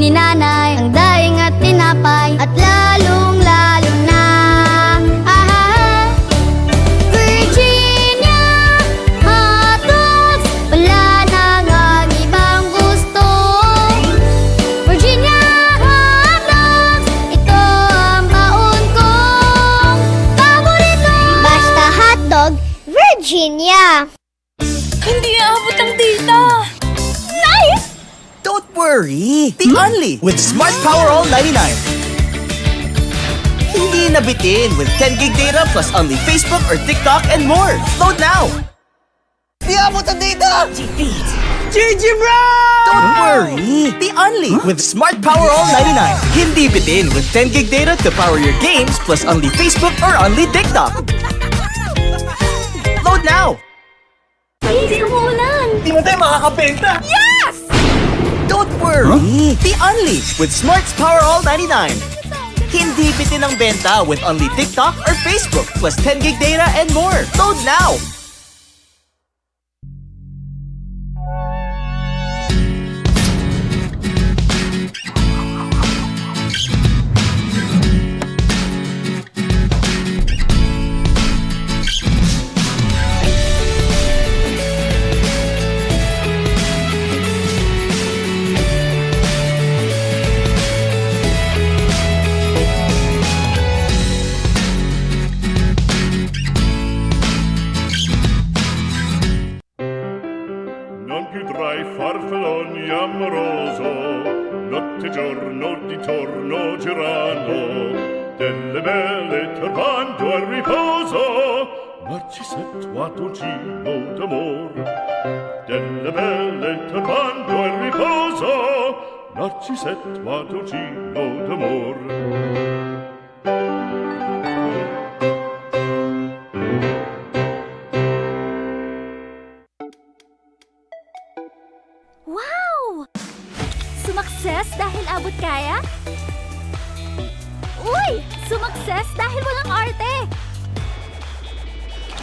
ni nanay ang daing at tinapay, at lalong-lalo na Virginia hotdogs, wala nang ang ibang gusto. Virginia hotdogs, ito ang baon kong paborito. Basta hotdog, Virginia. Hindi aabot ang data. Nice! Don't worry! The Only with Smart Power All 99. Hindi nabitin with 10 gig data plus only Facebook or TikTok and more. Load now! Di abot ang data! GG bro! Don't worry! The Only with Smart Power All 99. Hindi bitin with 10 gig data to power your games plus only Facebook or only TikTok. Load now! Hindi umuulan. Di mo tayo makakabenta! Yes! Don't worry! The Only with Smart's Power All 99. Hindi bitin ang benta with only TikTok or Facebook plus 10 gig data and more. Load now! Farfalloni amoroso, notte giorno di torno girano, delle belle turbando al riposo, Narcisetto Adolcino d'amor. Delle belle turbando al riposo, Narcisetto Adolcino d'amor. Wow! Sumakses dahil abot kaya? Uy! Sumakses dahil walang arte!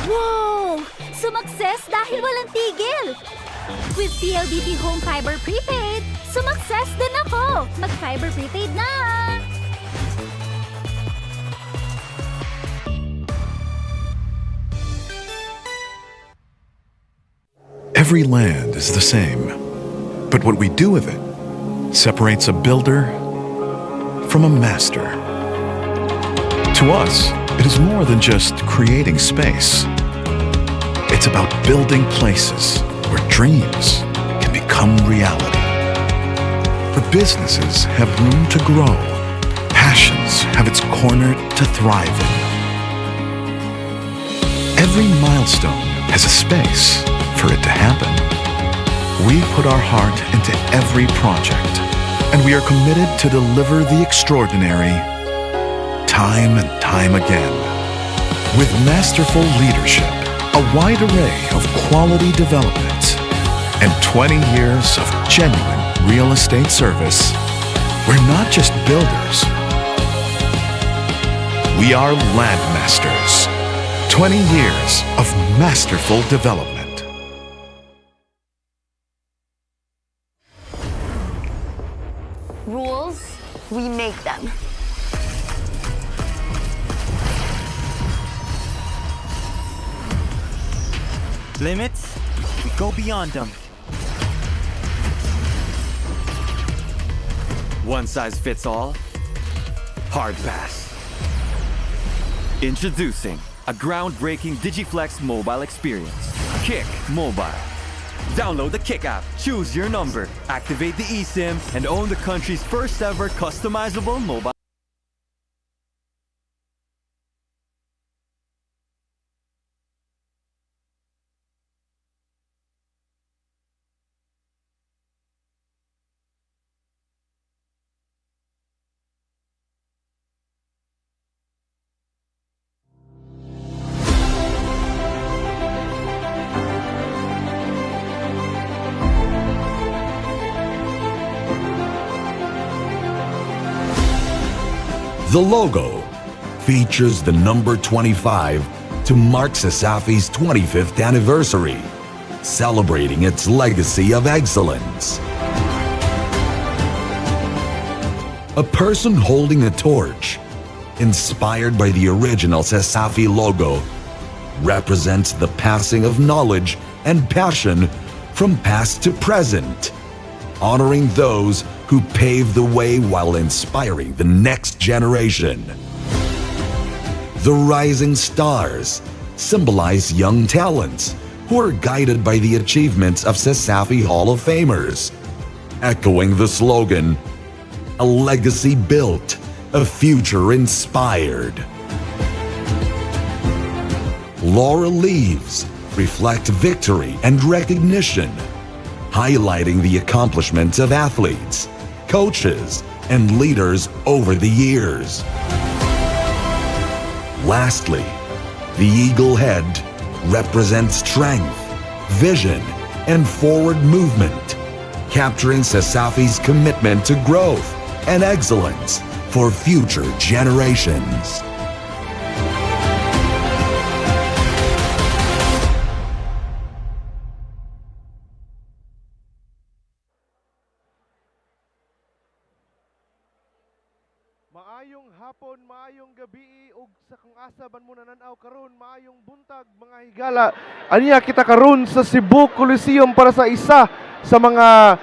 Wow! Sumakses dahil walang tigil! With PLDT Home Fiber Prepaid, sumakses din ako! Mag-Fiber Prepaid na! Every land is the same, but what we do with it separates a builder from a master. To us, it is more than just creating space. It's about building places where dreams can become reality. Where businesses have room to grow, passions have its corner to thrive in. Every milestone has a space for it to happen. We put our heart into every project, and we are committed to deliver the extraordinary time and time again. With masterful leadership, a wide array of quality development, and 20 years of genuine real estate service, we're not just builders. We are land masters. 20 years of masterful development. Rules, we make them. Limits, we go beyond them. One size fits all? Hard pass. Introducing a groundbreaking Digiflex mobile experience. Kick Mobile. Download the Kick app, choose your number, activate the eSIM, and own the country's first ever customizable mobile. The logo features the number 25 to mark CESAFI's 25th anniversary, celebrating its legacy of excellence. a person holding a torch, inspired by the original CESAFI logo, represents the passing of knowledge and passion from past to present, honoring those who paved the way while inspiring the next generation. The rising stars symbolize young talents who are guided by the achievements of CESAFI Hall of Famers, echoing the slogan, "A legacy built, a future inspired." Laurel leaves reflect victory and recognition, highlighting the accomplishments of athletes, coaches, and leaders over the years. Lastly, the eagle head represents strength, vision, and forward movement, capturing CESAFI's commitment to growth and excellence for future generations. Maayong hapon, maayong gabi, ug sa kung asa ban mo nananaw karon, maayong buntag mga higala. Aniya kita karon sa Cebu Coliseum para sa isa sa mga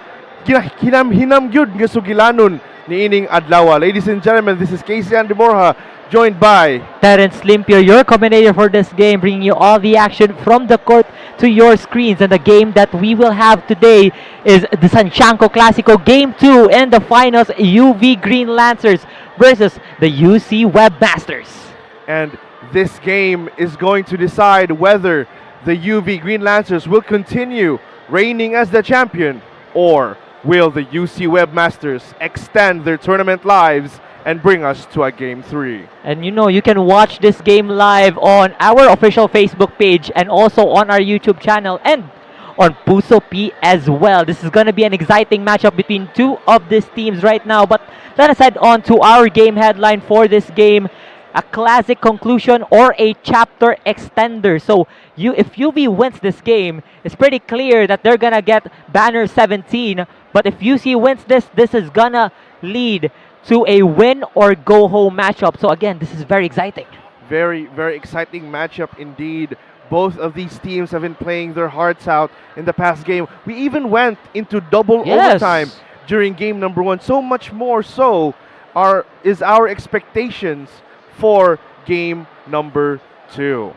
hinam-hinam gyud nga sugilanon niining adlaw. Ladies and gentlemen, this is 𝐂𝐍𝐃𝐈𝐍𝐆, joined by Terence Limpio, your commentator for this game, bringing you all the action from the court to your screens. And the game that we will have today is the Santiago Clásico Game 2 and the finals, UV Green Lancers versus the UC Webmasters. And this game is going to decide whether the UV Green Lancers will continue reigning as the champion, or will the UC Webmasters extend their tournament lives and bring us to a Game 3. And you know, you can watch this game live on our official Facebook page and also on our YouTube channel and on Puso P as well. This is going to be an exciting matchup between two of these teams right now. But let us head on to our game headline for this game. A classic conclusion or a chapter extender. So if UV wins this game, it's pretty clear that they're going to get banner 17. But if UC wins this is going to lead to a win or go home matchup. So again, this is very exciting. Very, very exciting matchup indeed. Both of these teams have been playing their hearts out in the past game. We even went into double overtime during game number 1. So much more so is our expectations for game number 2.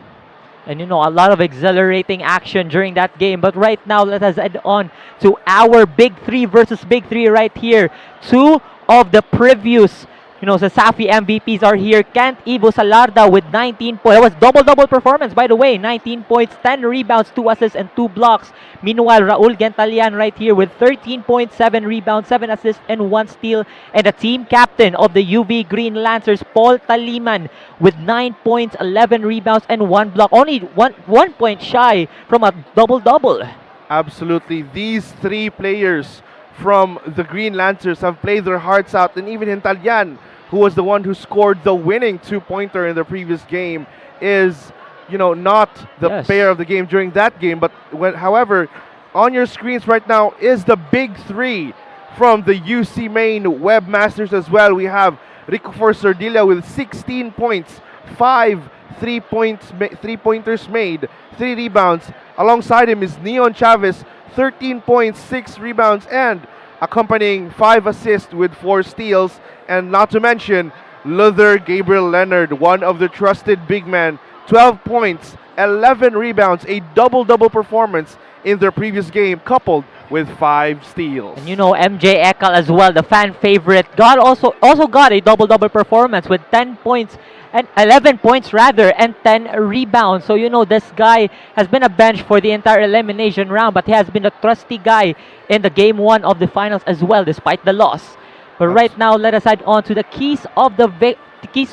And you know, a lot of exhilarating action during that game. But right now, let us head on to our Big 3 versus Big 3 right here. Two of the previous, CESAFI MVPs are here. Ken-Ivo Salarda with 19 points. That was double-double performance, by the way. 19 points, 10 rebounds, 2 assists, and 2 blocks. Meanwhile, Raul Gentalian right here with 13 points, 7 rebounds, 7 assists, and 1 steal. And the team captain of the UV Green Lancers, Paul Taliman, with 9 points, 11 rebounds, and 1 block. Only one point shy from a double-double. Absolutely. These three players from the Green Lancers have played their hearts out, and even Gentalian, who was the one who scored the winning 2-pointer in the previous game, is not the player of the game during that game. But however, on your screens right now is the Big 3 from the UC main Webmasters as well. We have Rico Sardilla with 16 points, 5 3-pointers made, 3 rebounds. Alongside him is Neon Chavez, 13 points, 6 rebounds, and accompanying 5 assists with 4 steals. And not to mention Luther Gabriel Leonard, one of the trusted big men, 12 points, 11 rebounds, a double-double performance in their previous game, coupled with 5 steals. And MJ Ekal as well, the fan favorite, also got a double-double performance with 10 points and 11 points rather, and 10 rebounds. So this guy has been a bench for the entire elimination round, but he has been a trusty guy in the game 1 of the finals as well, despite the loss. But right now, let us head on to the keys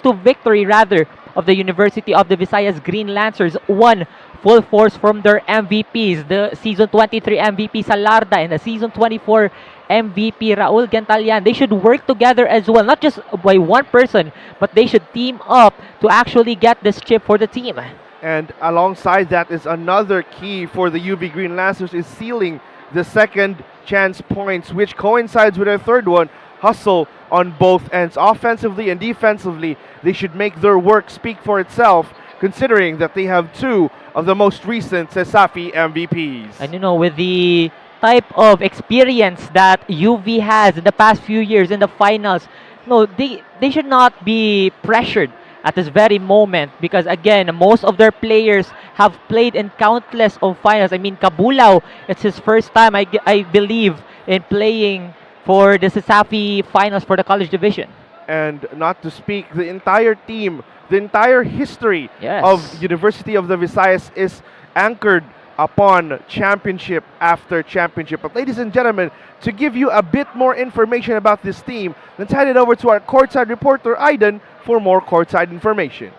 to victory rather of the University of the Visayas Green Lancers. One full force from their MVPs, the season 23 MVP Salarda and the season 24 MVP Raul Gentalian. They should work together as well, not just by one person, but they should team up to actually get this chip for the team. And alongside that is another key for the UV Green Lancers is sealing the second chance points, which coincides with their third one. Hustle on both ends. Offensively and defensively, they should make their work speak for itself, considering that they have two of the most recent CESAFI MVPs. And with the type of experience that UV has in the past few years in the finals, no, they should not be pressured at this very moment because again, most of their players have played in countless of finals. I mean, Cabulao, it's his first time, I believe, in playing for the CESAFI finals for the college division. And not to speak, the entire team, the entire history of University of the Visayas is anchored upon championship after championship. But ladies and gentlemen, to give you a bit more information about this team, let's hand it over to our courtside reporter, Aiden, for more courtside information.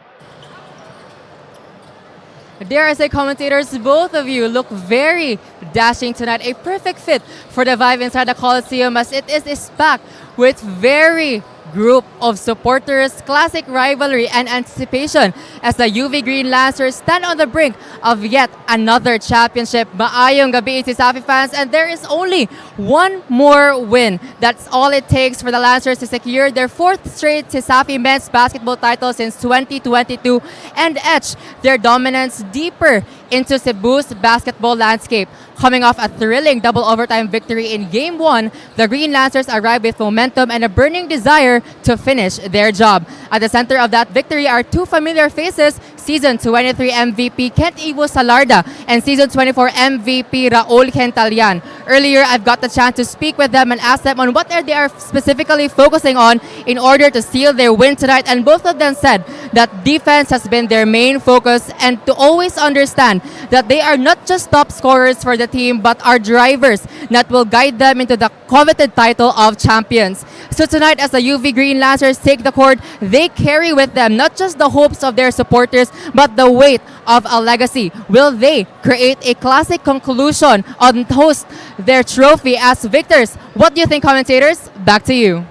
Dare I say, commentators, both of you look very dashing tonight. A perfect fit for the vibe inside the Coliseum, as it is packed with very group of supporters, classic rivalry and anticipation as the UV Green Lancers stand on the brink of yet another championship. Maayong gabi, CESAFI fans, and there is only one more win. That's all it takes for the Lancers to secure their fourth straight CESAFI men's basketball title since 2022 and etch their dominance deeper into Cebu's basketball landscape. Coming off a thrilling double overtime victory in Game 1, the Green Lancers arrived with momentum and a burning desire to finish their job. At the center of that victory are two familiar faces, Season 23 MVP 𝐂𝐿𝐶 and Season 24 MVP 𝐂𝐿𝐶. Earlier, I've got the chance to speak with them and ask them on what they are specifically focusing on in order to seal their win tonight, and both of them said that defense has been their main focus and to always understand that they are not just top scorers for the team but are drivers that will guide them into the coveted title of champions. So tonight, as the UV Green Lancers take the court, they carry with them not just the hopes of their supporters but the weight of a legacy. Will they create a classic conclusion on host their trophy as victors? What do you think, commentators? Back to you.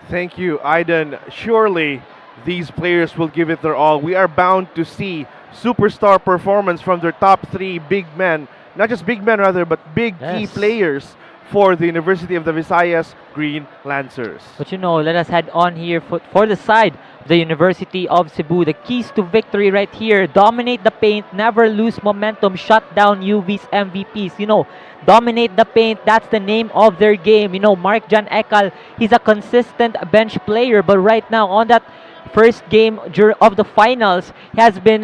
Thank you, Aiden. Surely these players will give it their all. We are bound to see superstar performance from their top three big men, not just big men rather, but big key players for the University of the Visayas Green Lancers. But let us head on here for the side of the University of Cebu. The keys to victory right here: dominate the paint, never lose momentum, shut down UV's MVPs. Dominate the paint, that's the name of their game. Mark John Ekal, he's a consistent bench player, but right now on that first game of the finals, he has been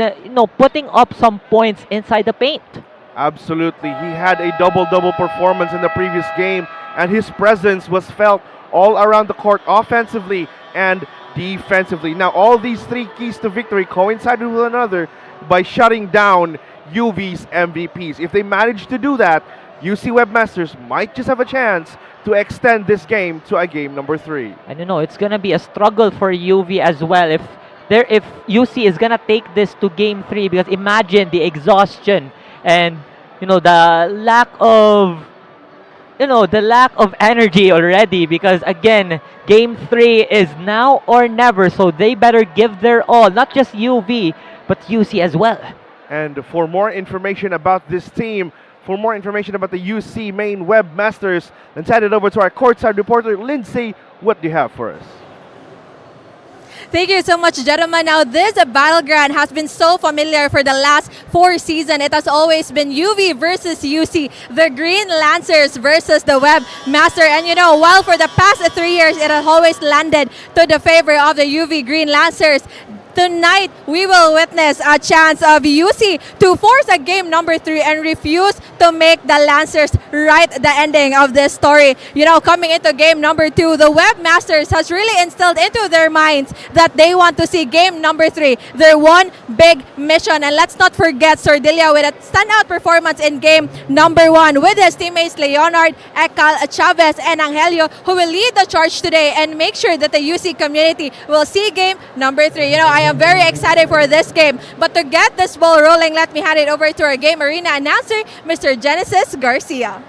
putting up some points inside the paint. Absolutely. He had a double-double performance in the previous game, and his presence was felt all around the court, offensively and defensively. Now, all these three keys to victory coincide with one another by shutting down UV's MVPs. If they manage to do that, UC Webmasters might just have a chance to extend this game to a game number 3. And it's gonna be a struggle for UV as well if UC is gonna take this to game 3, because imagine the exhaustion and the lack of energy already, because again, game 3 is now or never, so they better give their all, not just UV but UC as well. And for more information about this team, for more information about the UC main Webmasters, let's hand it over to our courtside reporter, Lindsay. What do you have for us? Thank you so much, gentlemen. Now, this battleground has been so familiar for the last 4 seasons. It has always been UV versus UC, the Green Lancers versus the Webmaster. And while for the past 3 years, it has always landed to the favor of the UV Green Lancers, tonight we will witness a chance of UC to force a game number 3 and refuse to make the Lancers write the ending of this story. Coming into game number 2, the Webmasters has really instilled into their minds that they want to see game number 3, their one big mission. And let's not forget Sordilia with a standout performance in game number 1 with his teammates Leonard, Ekal, Chavez, and Angelio, who will lead the charge today and make sure that the UC community will see game number 3. I am very excited for this game. But to get this ball rolling, let me hand it over to our game arena announcer, Mr. Genesis Garcia.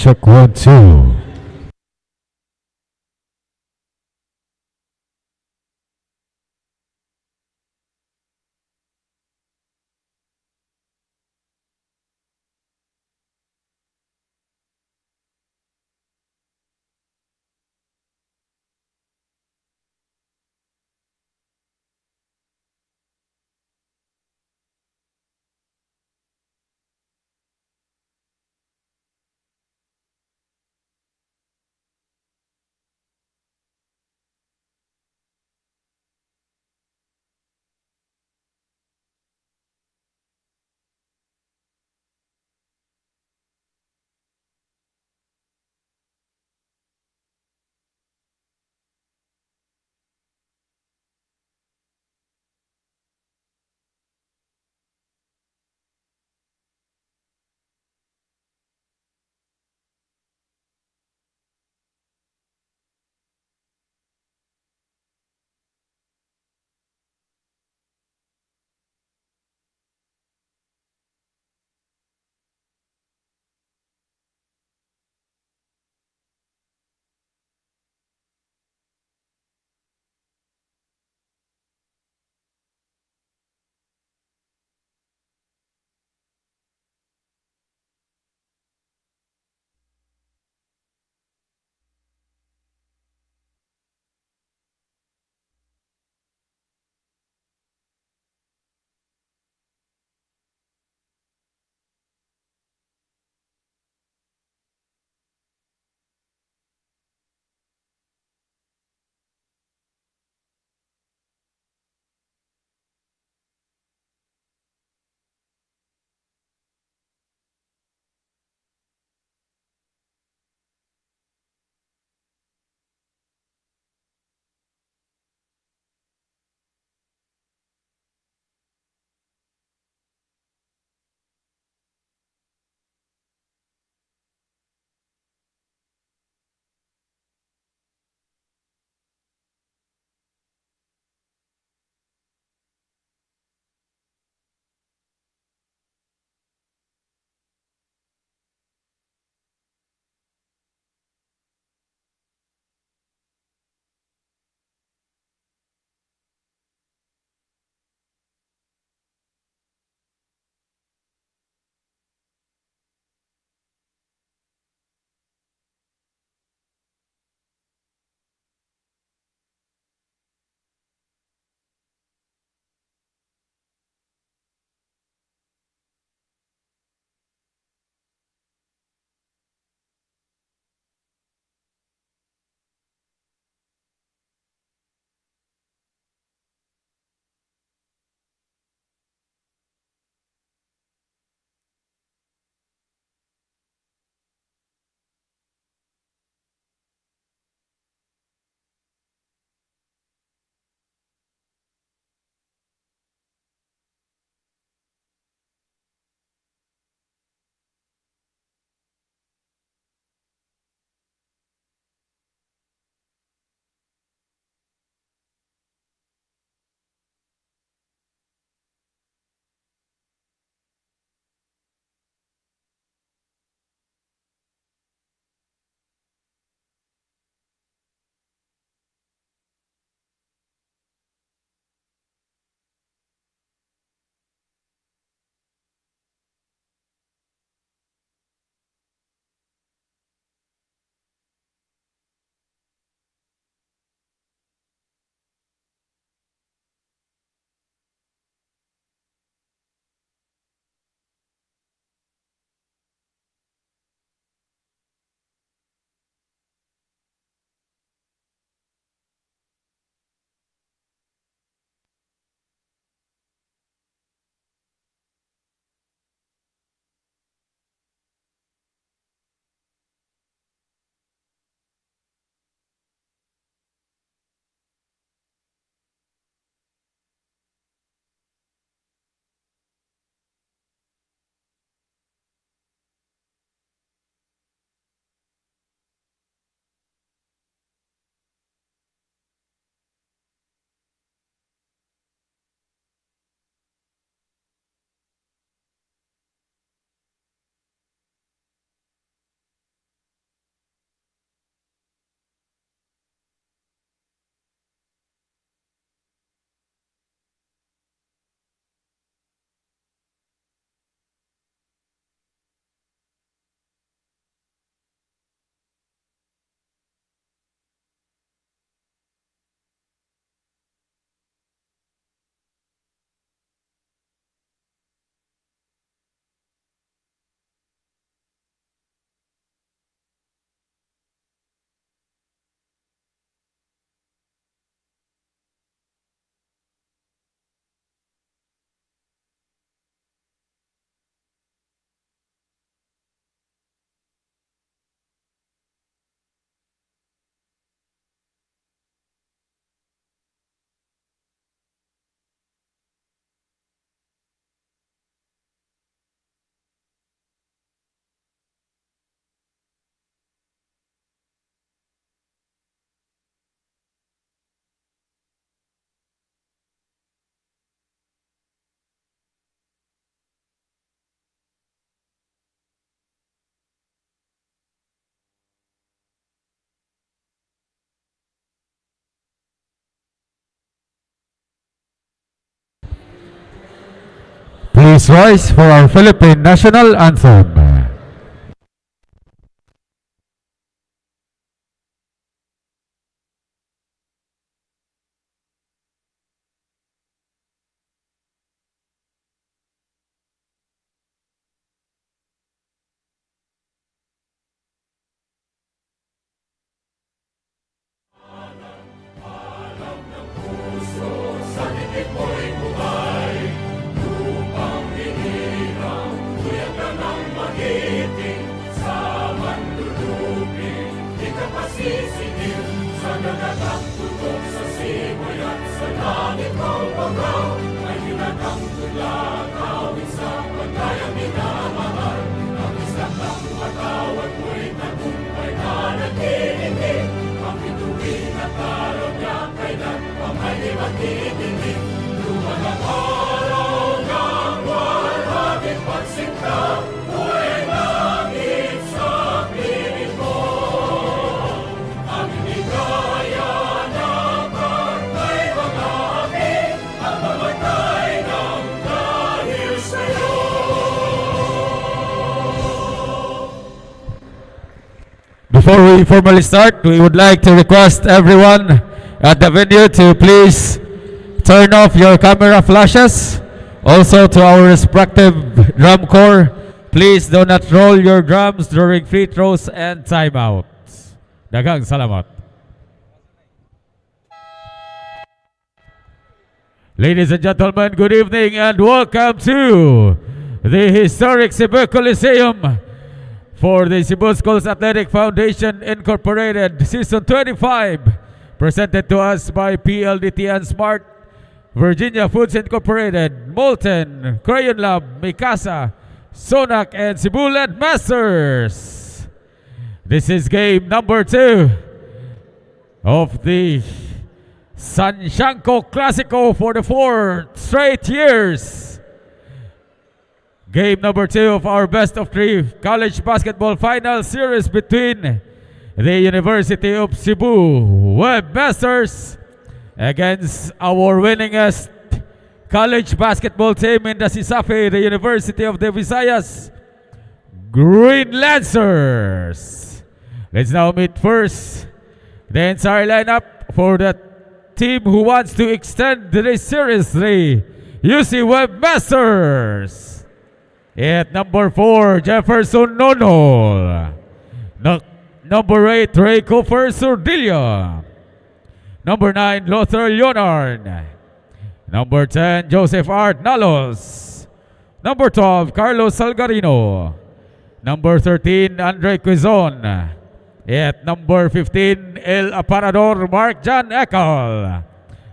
Check 1, 2. Please rise for our Philippine National Anthem. Before we formally start, we would like to request everyone at the venue to please turn off your camera flashes. Also to our respective drum corps, please do not roll your drums during free throws and timeouts. Daghang salamat. Ladies and gentlemen, good evening and welcome to the historic Cebu Coliseum for the Cebu Schools Athletic Foundation Incorporated Season 25, presented to us by PLDT and Smart, Virginia Foods Incorporated, Molten, Crayon Lab, Mikasa, Sonac, and Cebu Webmasters. This is game number 2 of the Sanshanko Classico for the 4th straight years. Game number 2 of our best of 3 college basketball final series between the University of Cebu Webmasters against our winningest college basketball team in the CESAFI, the University of the Visayas, Green Lancers. Let's now meet first the entire lineup for the team who wants to extend this series, the UC Webmasters. At number 4, Jefferson Nonol. Number 8, Ray Cofer Sordillo. Number 9, Lothar Leonard. Number 10, Joseph Art Nalos. Number 12, Carlos Salgarino. Number 13, Andre Quizon. At number 15, El Aparador Mark John Ekal.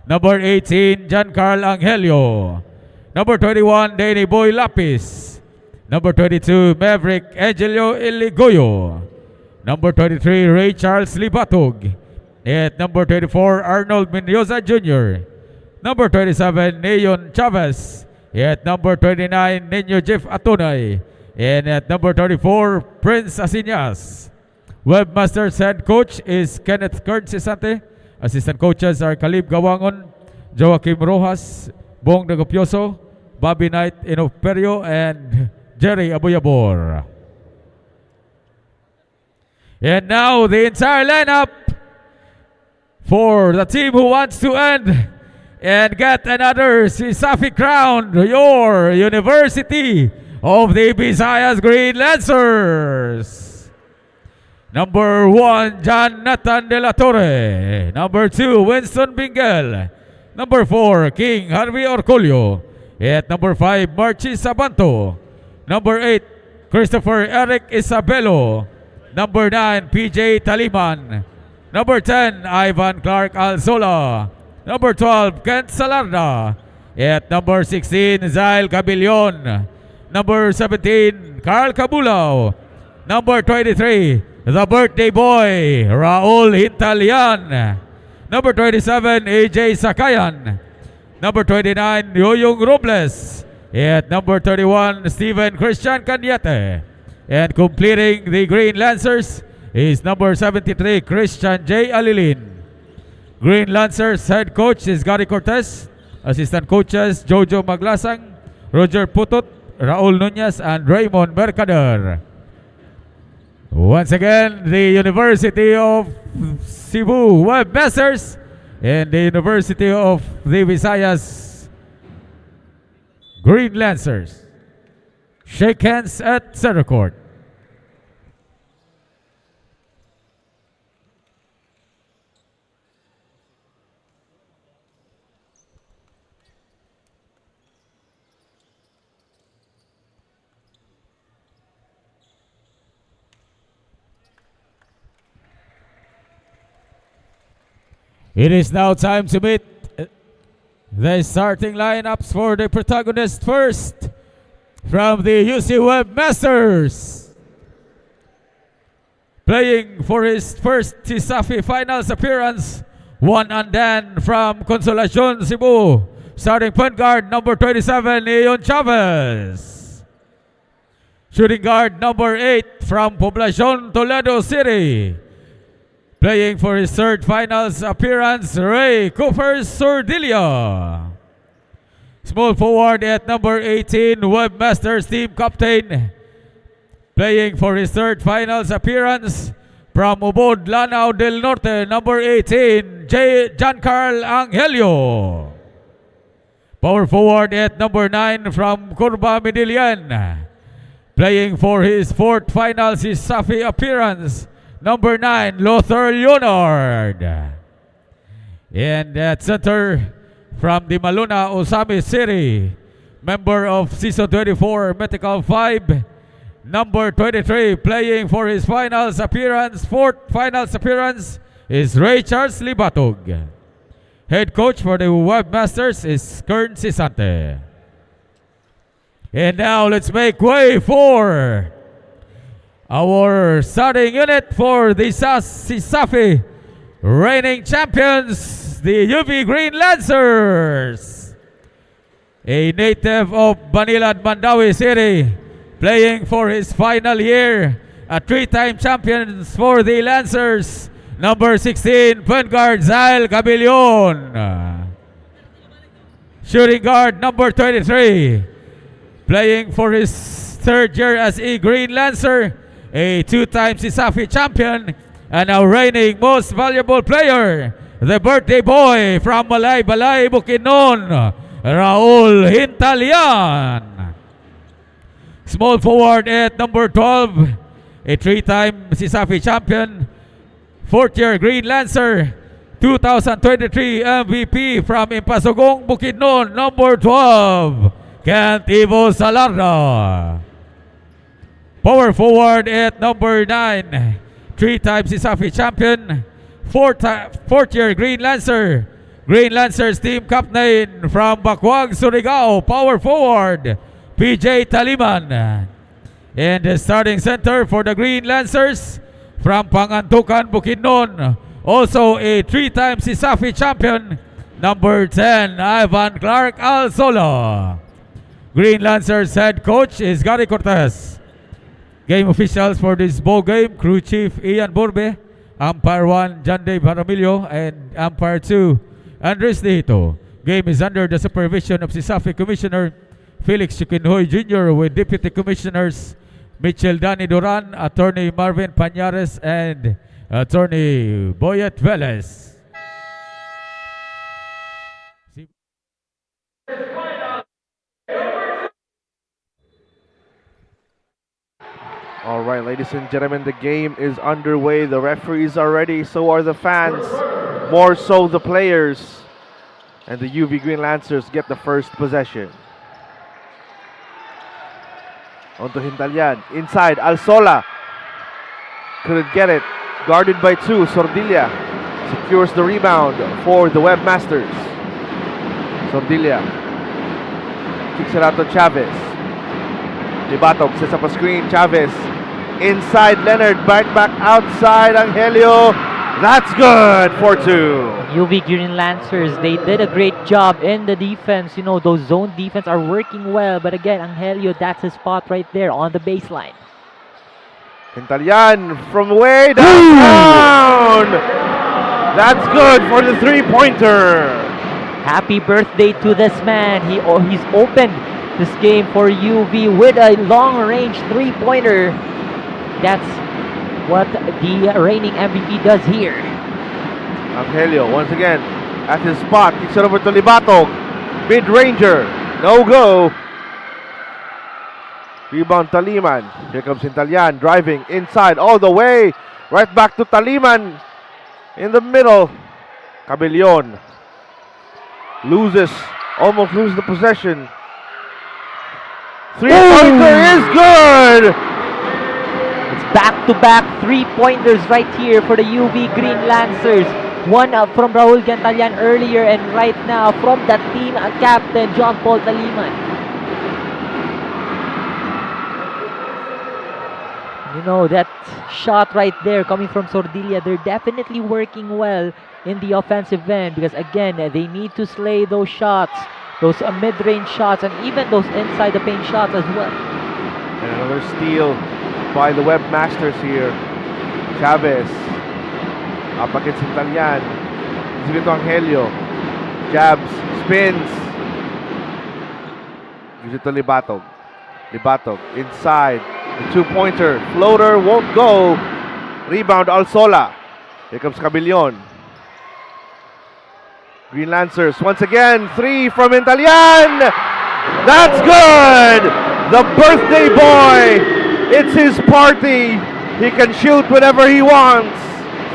Number 18, John Carl Angelio. Number 21, Danny Boy Lapis. Number 22, Maverick Angelio Iligoyo. Number 23, Ray Charles Libatog. At number 24, Arnold Mendoza Jr. Number 27, Neon Chavez. At number 29, Nino Jeff Atunay. And at number 34, Prince Asinas. Webmasters head coach is Kenneth Kern-Sisante. Assistant coaches are Calib Gawangon, Joaquim Rojas, Bong Nagopioso, Bobby Knight Inoperio, and Jerry Abuyabor. And now the entire lineup for the team who wants to end and get another CESAFI crown, your University of the Visayas Green Lancers. Number 1, John Nathan De La Torre. Number 2, Winston Bingel. Number 4, King Harvey Orcolio. At number 5, Marchi Sabanto. Number 8, Christopher Eric Isabelo. Number 9, PJ Taliman. Number 10, Ivan Clark Alzola. Number 12, Kent Salarda. At number 16, Zail Cabillon. Number 17, Carl Cabulao. Number 23, the birthday boy, Raul Hintalian. Number 27, AJ Sakayan. Number 29, Yoyong Robles. At number 31, Steven Christian Cañete. And completing the Green Lancers is number 73, Christian J. Alilin. Green Lancers head coach is Gary Cortez. Assistant coaches, Jojo Maglasang, Roger Putut, Raul Nunez, and Raymond Mercader. Once again, the University of Cebu Webmasters and the University of the Visayas Green Lancers shake hands at center court. It is now time to meet the starting lineups for the protagonist first from the UC Webmasters. Playing for his first CESAFI Finals appearance, one and then from Consolacion, Cebu. Starting point guard number 27, Leon Chavez. Shooting guard number 8 from Poblacion, Toledo City. Playing for his third finals appearance, Ray Cooper Sordillo. Small forward at number 18, Webmasters team captain. Playing for his third finals appearance from Ubod, Lanao del Norte, number 18, Giancarlo Angelio. Power forward at number 9 from Curva Medellin. Playing for his fourth finals CESAFI appearance, number 9, Lothar Leonard. And at center from the Maluna, Osami City, member of Season 24, Mythical 5, number 23, playing for his finals appearance, fourth finals appearance, is Ray Charles Libatog. Head coach for the Webmasters is Kern Cisante. And now let's make way for our starting unit for the CESAFI reigning champions, the UV Green Lancers. A native of Banilad, Mandawi City, playing for his final year, a three-time champions for the Lancers. Number 16, point guard Zael Cabillon. Shooting guard number 23, playing for his third year as a Green Lancer, a two-time CESAFI champion, and a reigning most valuable player, the birthday boy from Balay Bukidnon, Raul Hintalian. Small forward at number 12, a three-time CESAFI champion, fourth-year Green Lancer, 2023 MVP from Impasugong, Bukidnon, number 12, Kent-Ivo Salarda. Power forward at number 9, three-time CESAFI champion, fourth-year Green Lancer, Green Lancers team captain from Bacuag, Surigao. Power forward, PJ Taliman. And the starting center for the Green Lancers from Pangantukan, Bukidnon, also a three-time CESAFI champion, number 10, Ivan Clark Alsolo. Green Lancers head coach is Gary Cortez. Game officials for this ball game, crew chief Ian Borbe, umpire 1 John Dave Jaramillo, and umpire 2 Andres Dito. Game is under the supervision of CESAFI Commissioner Felix Chiquinhoy Jr. with Deputy Commissioners Mitchell Danny Duran, Attorney Marvin Pañares, and Attorney Boyet Velez. All right, ladies and gentlemen, the game is underway. The referees are ready, so are the fans, more so the players. And the UV Green Lancers get the first possession. Onto Hintalian, inside, Alsola. Couldn't get it, guarded by 2, Sordilla. Secures the rebound for the Webmasters. Sordilla kicks it out to Chavez. Libatog sets up a screen, Chavez. Inside Leonard, back outside Angelio. That's good for 2. UV Green Lancers, they did a great job in the defense. You know, those zone defense are working well. But again, Angelio, that's his spot right there on the baseline. Hintalian from way downtown. That's good for the three-pointer. Happy birthday to this man. He's opened this game for UV with a long-range three-pointer. That's what the reigning MVP does here. Angelio once again at his spot. Kicks it over to Libatog. Mid-ranger. No go. Rebound Taliman. Here comes Intalian driving inside all the way. Right back to Taliman. In the middle. Cabellon almost loses the possession. Three-pointer is good! It's back-to-back three-pointers right here for the UV Green Lancers. One from Raul Gantalian earlier, and right now from the team captain, John Paul Taliman. You know, that shot right there coming from Sordilla, they're definitely working well in the offensive end because, again, they need to slay those shots, those mid-range shots, and even those inside the paint shots as well. And another steal by the Webmasters here. Chavez up against Intalian. Gives Angelio. Jabs, spins. Gives it to Libatog. Libatog inside. The two-pointer. Floater won't go. Rebound Alzola. Here comes Cabellon. Green Lancers once again. Three from Intalian. That's good. The birthday boy. It's his party. He can shoot whenever he wants.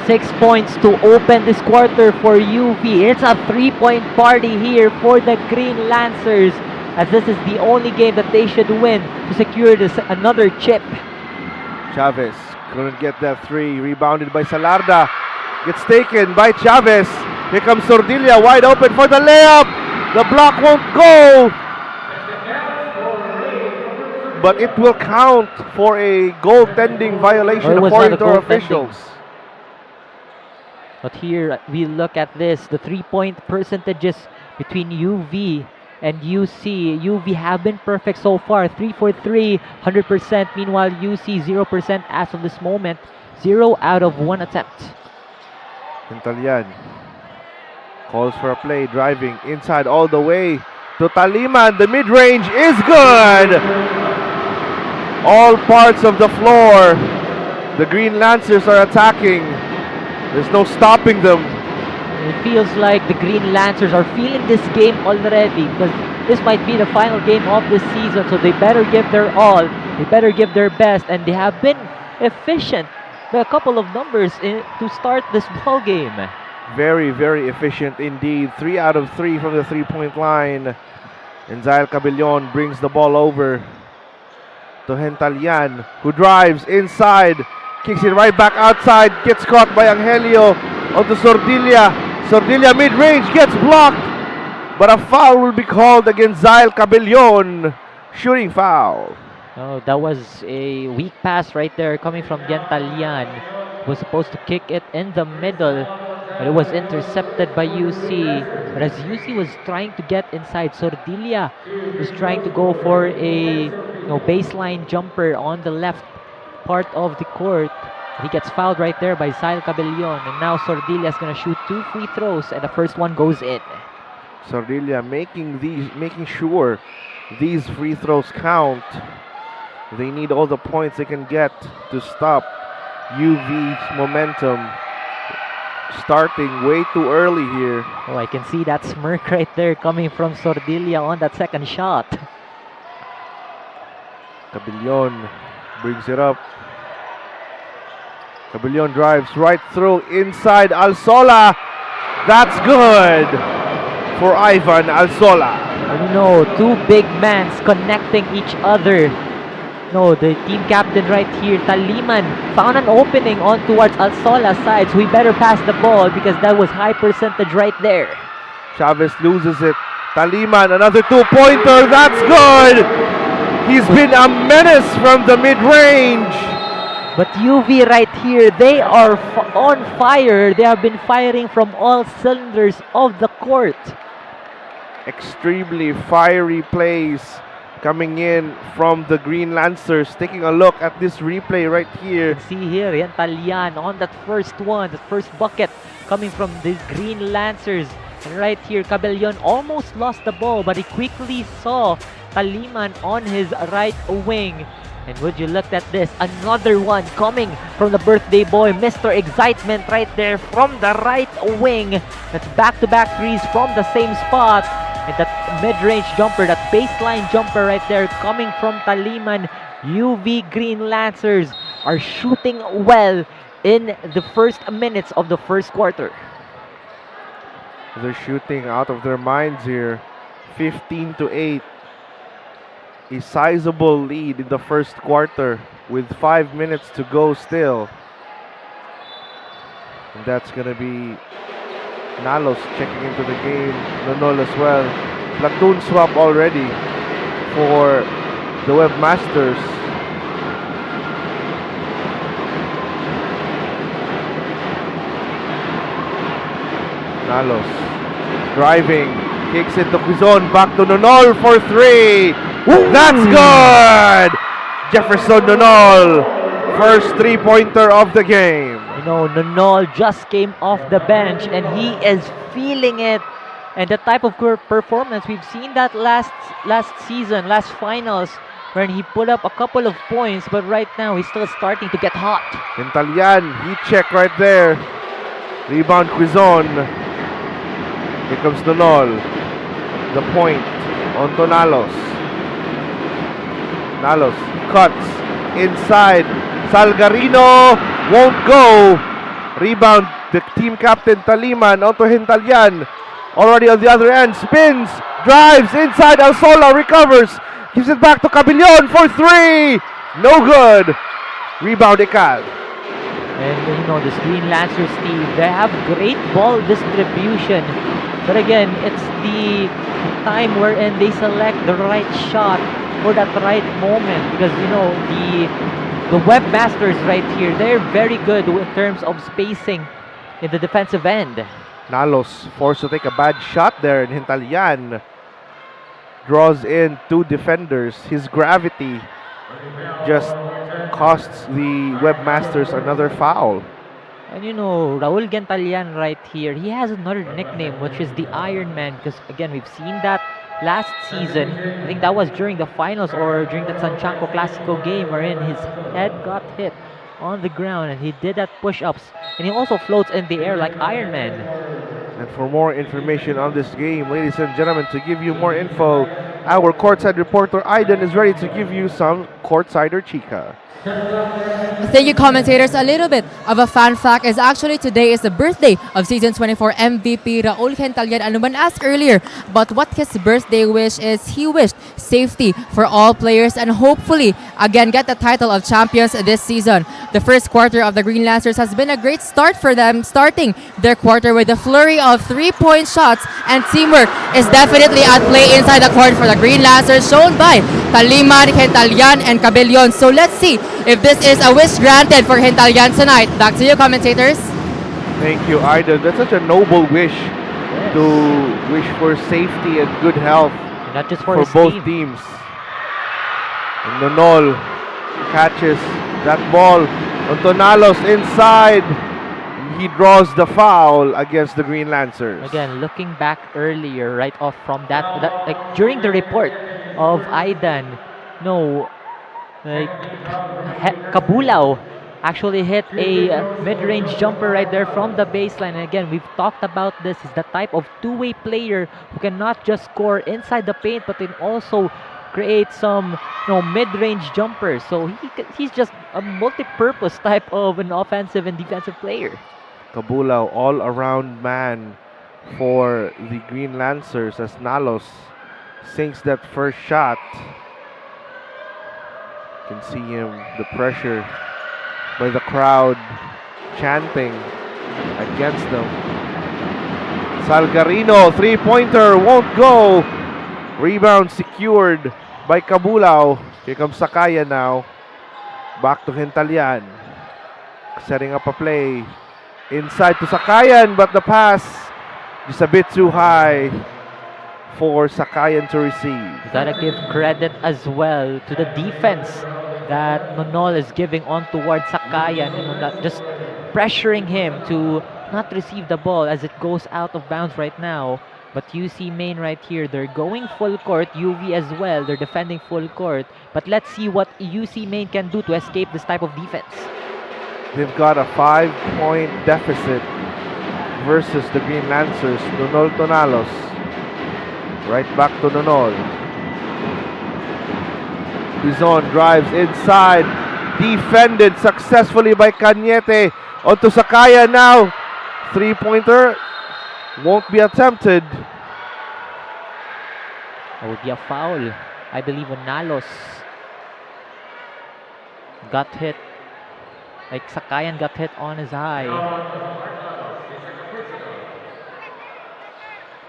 6 points to open this quarter for UV. It's a three-point party here for the Green Lancers, as this is the only game that they should win to secure this another chip. Chavez couldn't get that three. Rebounded by Salarda. Gets taken by Chavez. Here comes Sordilla wide open for the layup. The block won't go, but it will count for a goaltending violation according to our officials. But here we look at this, the three-point percentages between UV and UC. UV have been perfect so far, 3 for 3, 100%. Meanwhile, UC 0% as of this moment, 0 out of 1 attempt. Intalian calls for a play, driving inside all the way to Taliman. The mid-range is good. All parts of the floor. The Green Lancers are attacking. There's no stopping them. It feels like the Green Lancers are feeling this game already because this might be the final game of the season, so they better give their all. They better give their best, and they have been efficient by a couple of numbers to start this ball game. Very, very efficient indeed. 3 out of 3 from the three-point line. And Zael Cabellon brings the ball over to Intalian, who drives inside. Kicks it right back outside. Gets caught by Angelio onto Sordilla. Sordilla mid-range gets blocked. But a foul will be called against Zael Cabellon. Shooting foul. Oh, that was a weak pass right there coming from Gantalian. Was supposed to kick it in the middle, but it was intercepted by UC. But as UC was trying to get inside, Sordilla was trying to go for a baseline jumper on the left part of the court. He gets fouled right there by Zael Cabellon, and now Sordilla is gonna shoot 2 free throws, and the first one goes in. Sordilla making sure these free throws count. They need all the points they can get to stop UV's momentum. Starting way too early here. Oh, I can see that smirk right there coming from Sordilla on that second shot. Cabellon brings it up. Cabellon drives right through inside Alzola. That's good for Ivan Alzola. Two big men connecting each other. The team captain right here, Taliman, found an opening on towards Alzola's side, so we better pass the ball because that was high percentage right there. Chavez loses it. Taliman, another two-pointer. That's good. He's been a menace from the mid-range. But UV right here, they are on fire. They have been firing from all cylinders of the court. Extremely fiery plays coming in from the Green Lancers. Taking a look at this replay right here. You can see here, Intalian on that first one, the first bucket coming from the Green Lancers. And right here, Cabellon almost lost the ball, but he quickly saw Taliman on his right wing. And would you look at this, another one coming from the birthday boy, Mr. Excitement right there from the right wing. That's back-to-back threes from the same spot. And that mid-range jumper, that baseline jumper right there coming from Taliman. UV Green Lancers are shooting well in the first minutes of the first quarter. They're shooting out of their minds here. 15-8. A sizable lead in the first quarter with 5 minutes to go still. And that's going to be Nalos checking into the game. Nonol as well. Platoon swap already for the Webmasters. Nalos driving, kicks it to Quizon, back to Nonol for 3. That's good! Jefferson Nonol, first three-pointer of the game. You know, Nonol just came off the bench and he is feeling it. And the type of performance, we've seen that last season, last finals, when he put up a couple of points, but right now he's still starting to get hot. Intalian, heat check right there. Rebound Quizon. Here comes Nonol. The point on Nalos. Nalos cuts inside. Salgarino won't go. Rebound, the team captain Taliman onto Hintalian. Already on the other end, spins, drives inside. Alsola recovers, gives it back to Cabillon for 3. No good. Rebound 𝐂𝐶𝐂. And you know, this Green Lancers team, they have great ball distribution. But again, it's the time wherein they select the right shot for that right moment. Because you know, the Webmasters right here, they're very good in terms of spacing in the defensive end. Nalos forced to take a bad shot there, and Hintalian draws in 2 defenders. His gravity just costs the Webmasters another foul. And you know, Raul Gentalian right here, he has another nickname, which is the Iron Man, because again, we've seen that last season. I think that was during the finals or during the Sanchanco Clasico game, wherein his head got hit on the ground and he did that push-ups, and he also floats in the air like Iron Man. And for more information on this game, ladies and gentlemen, to give you more info, our courtside reporter Aiden is ready to give you some courtsider chica. Thank you, commentators. A little bit of a fun fact is actually today is the birthday of Season 24 MVP Raul Gentalian. And when asked earlier about what his birthday wish is, he wished safety for all players and hopefully again get the title of champions this season. The first quarter of the Green Lancers has been a great start for them, starting their quarter with a flurry of 3-point shots, and teamwork is definitely at play inside the court for the Green Lancers, shown by Taliman, Gentalian, and Cabillon. So let's see if this is a wish granted for Gentalian tonight. Back to you, commentators. Thank you, Aiden. That's such a noble wish to wish for safety and good health, not just for both teams. And Nonol catches that ball onto Nalos inside. He draws the foul against the Green Lancers. Again, looking back earlier, right off from that like during the report of Aidan, no, like Cabulao actually hit a mid-range jumper right there from the baseline. And again, we've talked about this. Is the type of two-way player who can not just score inside the paint, but can also create some, you know, mid-range jumpers. So he's just a multi-purpose type of an offensive and defensive player. Cabulao, all-around man for the Green Lancers as Nalos sinks that first shot. You can see him, the pressure by the crowd chanting against them. Salgarino, three-pointer, won't go. Rebound secured by Cabulao. Here comes Sakaya now. Back to Gentalian. Setting up a play. Inside to Sakayan, but the pass just a bit too high for Sakayan to receive. Gotta give credit as well to the defense that Nonol is giving on towards Sakayan, you know, that just pressuring him to not receive the ball as it goes out of bounds right now. But UC Main right here, they're going full court. UV as well, they're defending full court. But let's see what UC Main can do to escape this type of defense. They've got a 5-point deficit versus the Green Lancers. Nonol Tonalos. Right back to Nonol. Quizon drives inside. Defended successfully by Cañete. Onto Sakaya now. 3-pointer won't be attempted. That would be a foul. I believe Nalos got hit. Like Sakayan got hit on his eye.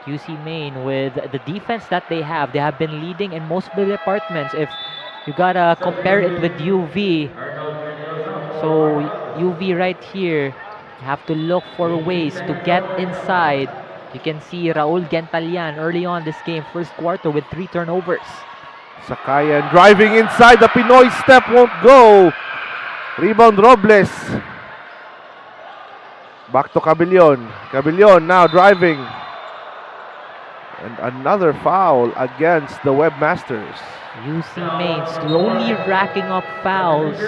UC Main with the defense that they have been leading in most of the departments. If you gotta compare it with UV, so UV right here, you have to look for ways to get inside. You can see Raul Gentalian early on this game, first quarter with 3 turnovers. Sakayan driving inside. The Pinoy step won't go. Rebound Robles. Back to Cabellon. Cabellon now driving. And another foul against the Webmasters. UC Main slowly racking up fouls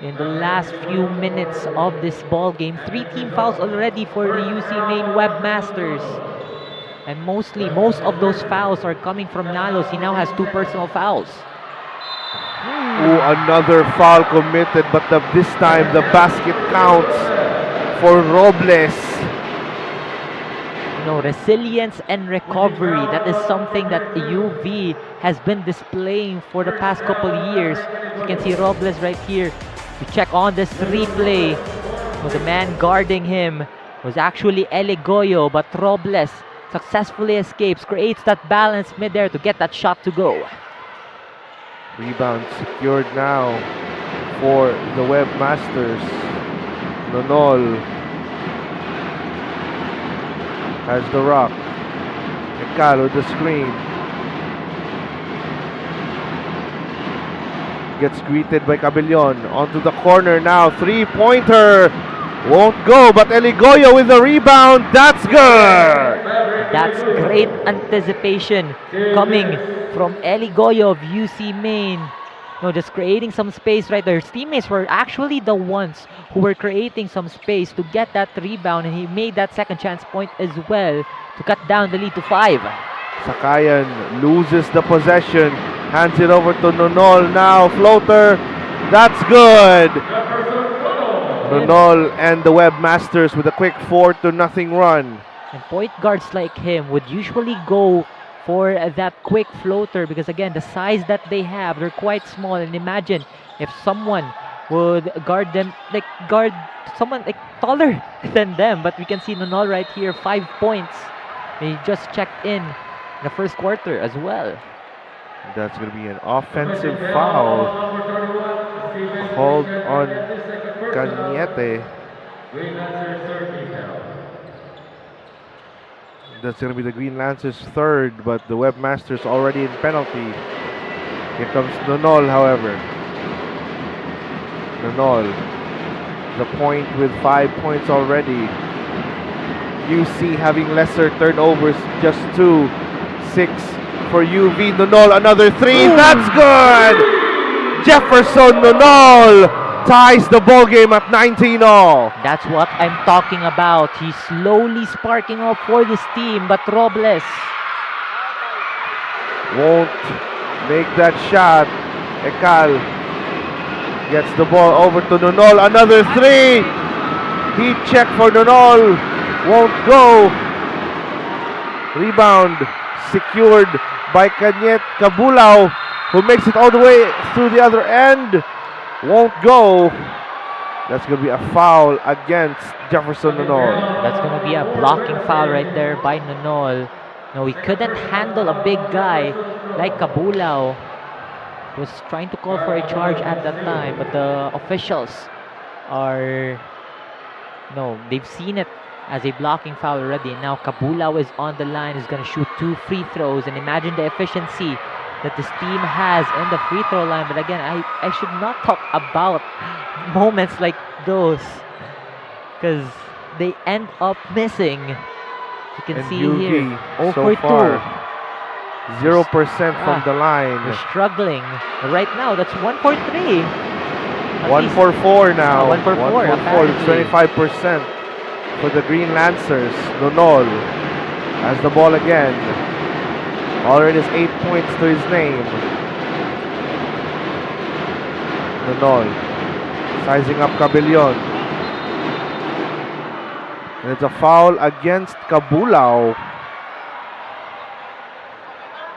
in the last few minutes of this ball game. 3 team fouls already for the UC Main Webmasters. And most of those fouls are coming from Nalos. He now has 2 personal fouls. Ooh, another foul committed, but this time the basket counts for Robles. Resilience and recovery, that is something that UV has been displaying for the past couple years. You can see Robles right here. You check on this replay. The man guarding him was actually Elegoyo, but Robles successfully escapes, creates that balance midair to get that shot to go. Rebound secured now for the Webmasters. Nonol has the rock. Ekal with the screen. Gets greeted by Cabellon. Onto the corner now. 3-pointer. Won't go, but Eligoyo with the rebound. That's good. That's great anticipation coming from Eligoyo of UC Main. Just creating some space right there. His teammates were actually the ones who were creating some space to get that rebound, and he made that second chance point as well to cut down the lead to 5. Sakayan loses the possession. Hands it over to Nonol now. Floater. That's good. Nonol and the Webmasters with a quick 4-0 run. And point guards like him would usually go for that quick floater because, again, the size that they have, they're quite small. And imagine if someone would guard someone like taller than them. But we can see Nonol right here, 5 points. He just checked in the first quarter as well. That's going to be an offensive foul called on Cañete. That's going to be the Green Lancers' third, but the Webmasters already in penalty. Here comes Nonol, however. Nonol, the point with 5 points already. UC having lesser turnovers, just 2. 6 for UV. Nonol, another 3. That's good! Jefferson Nonol ties the ball game at 19-all. That's what I'm talking about. He's slowly sparking up for this team, but Robles won't make that shot. Ekal gets the ball over to Nonol. Another 3. Heat check for Nonol. Won't go. Rebound secured by Cañete Cabulao, who makes it all the way through the other end. Won't go. That's going to be a foul against Jefferson Nonol. That's going to be a blocking foul right there by Nonol. No, he couldn't handle a big guy like Cabulao. He was trying to call for a charge at that time, but the officials are... No, they've seen it as a blocking foul already. And now Cabulao is on the line. He's going to shoot 2 free throws. And imagine the efficiency that this team has in the free throw line. But again, I should not talk about moments like those because they end up missing. You can And see UV here, 0 so for far, 2. 0% from the line. They're struggling. Right now, that's 1 for 3. 1 for 4 now. 1 for 4, It's 25% for the Green Lancers. Nonol has the ball again. Already has 8 points to his name. Nonol sizing up Cabellon. And it's a foul against Cabulao.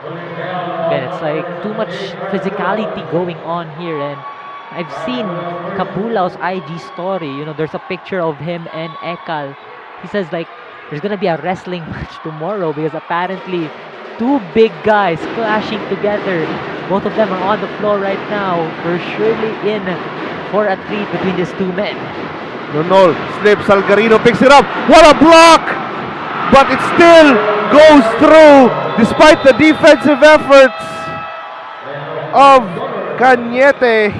Again, it's like too much physicality going on here, and I've seen Cabulao's IG story. You know, there's a picture of him and Ekal. He says like there's gonna be a wrestling match tomorrow because apparently two big guys clashing together. Both of them are on the floor right now. We're surely in for a treat between these two men. Nonol slips, Salgarino picks it up. What a block! But it still goes through despite the defensive efforts of 𝐂𝐄𝐒𝐋𝐋.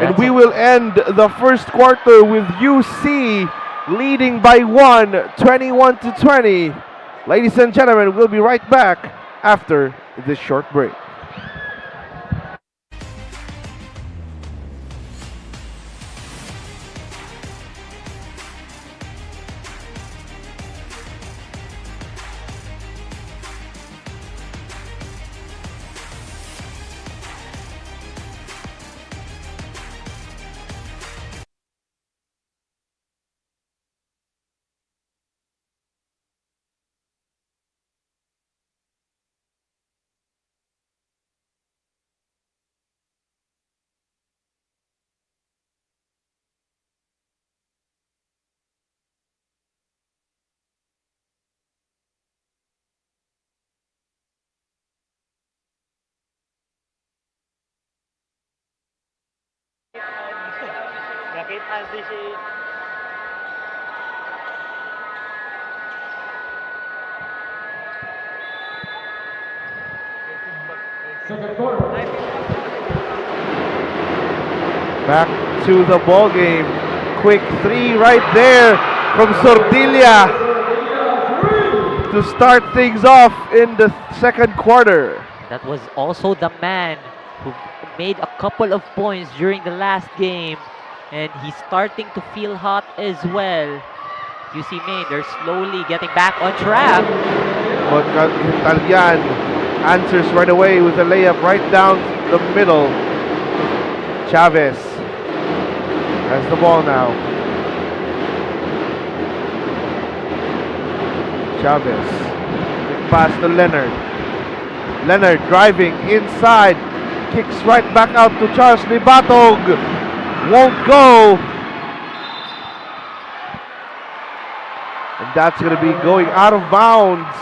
And we will end the first quarter with UC leading by 1, 21-20. Ladies and gentlemen, we'll be right back after this short break. Back to the ball game. Quick 3 right there from Sordilia to start things off in the second quarter. That was also the man who made a couple of points during the last game, and he's starting to feel hot as well. UC Maine, they're slowly getting back on track. But Italian answers right away with a layup right down the middle. Chavez has the ball now. Chavez, quick pass to Leonard. Leonard driving inside, kicks right back out to Charles Libatog. Won't go. And that's going to be going out of bounds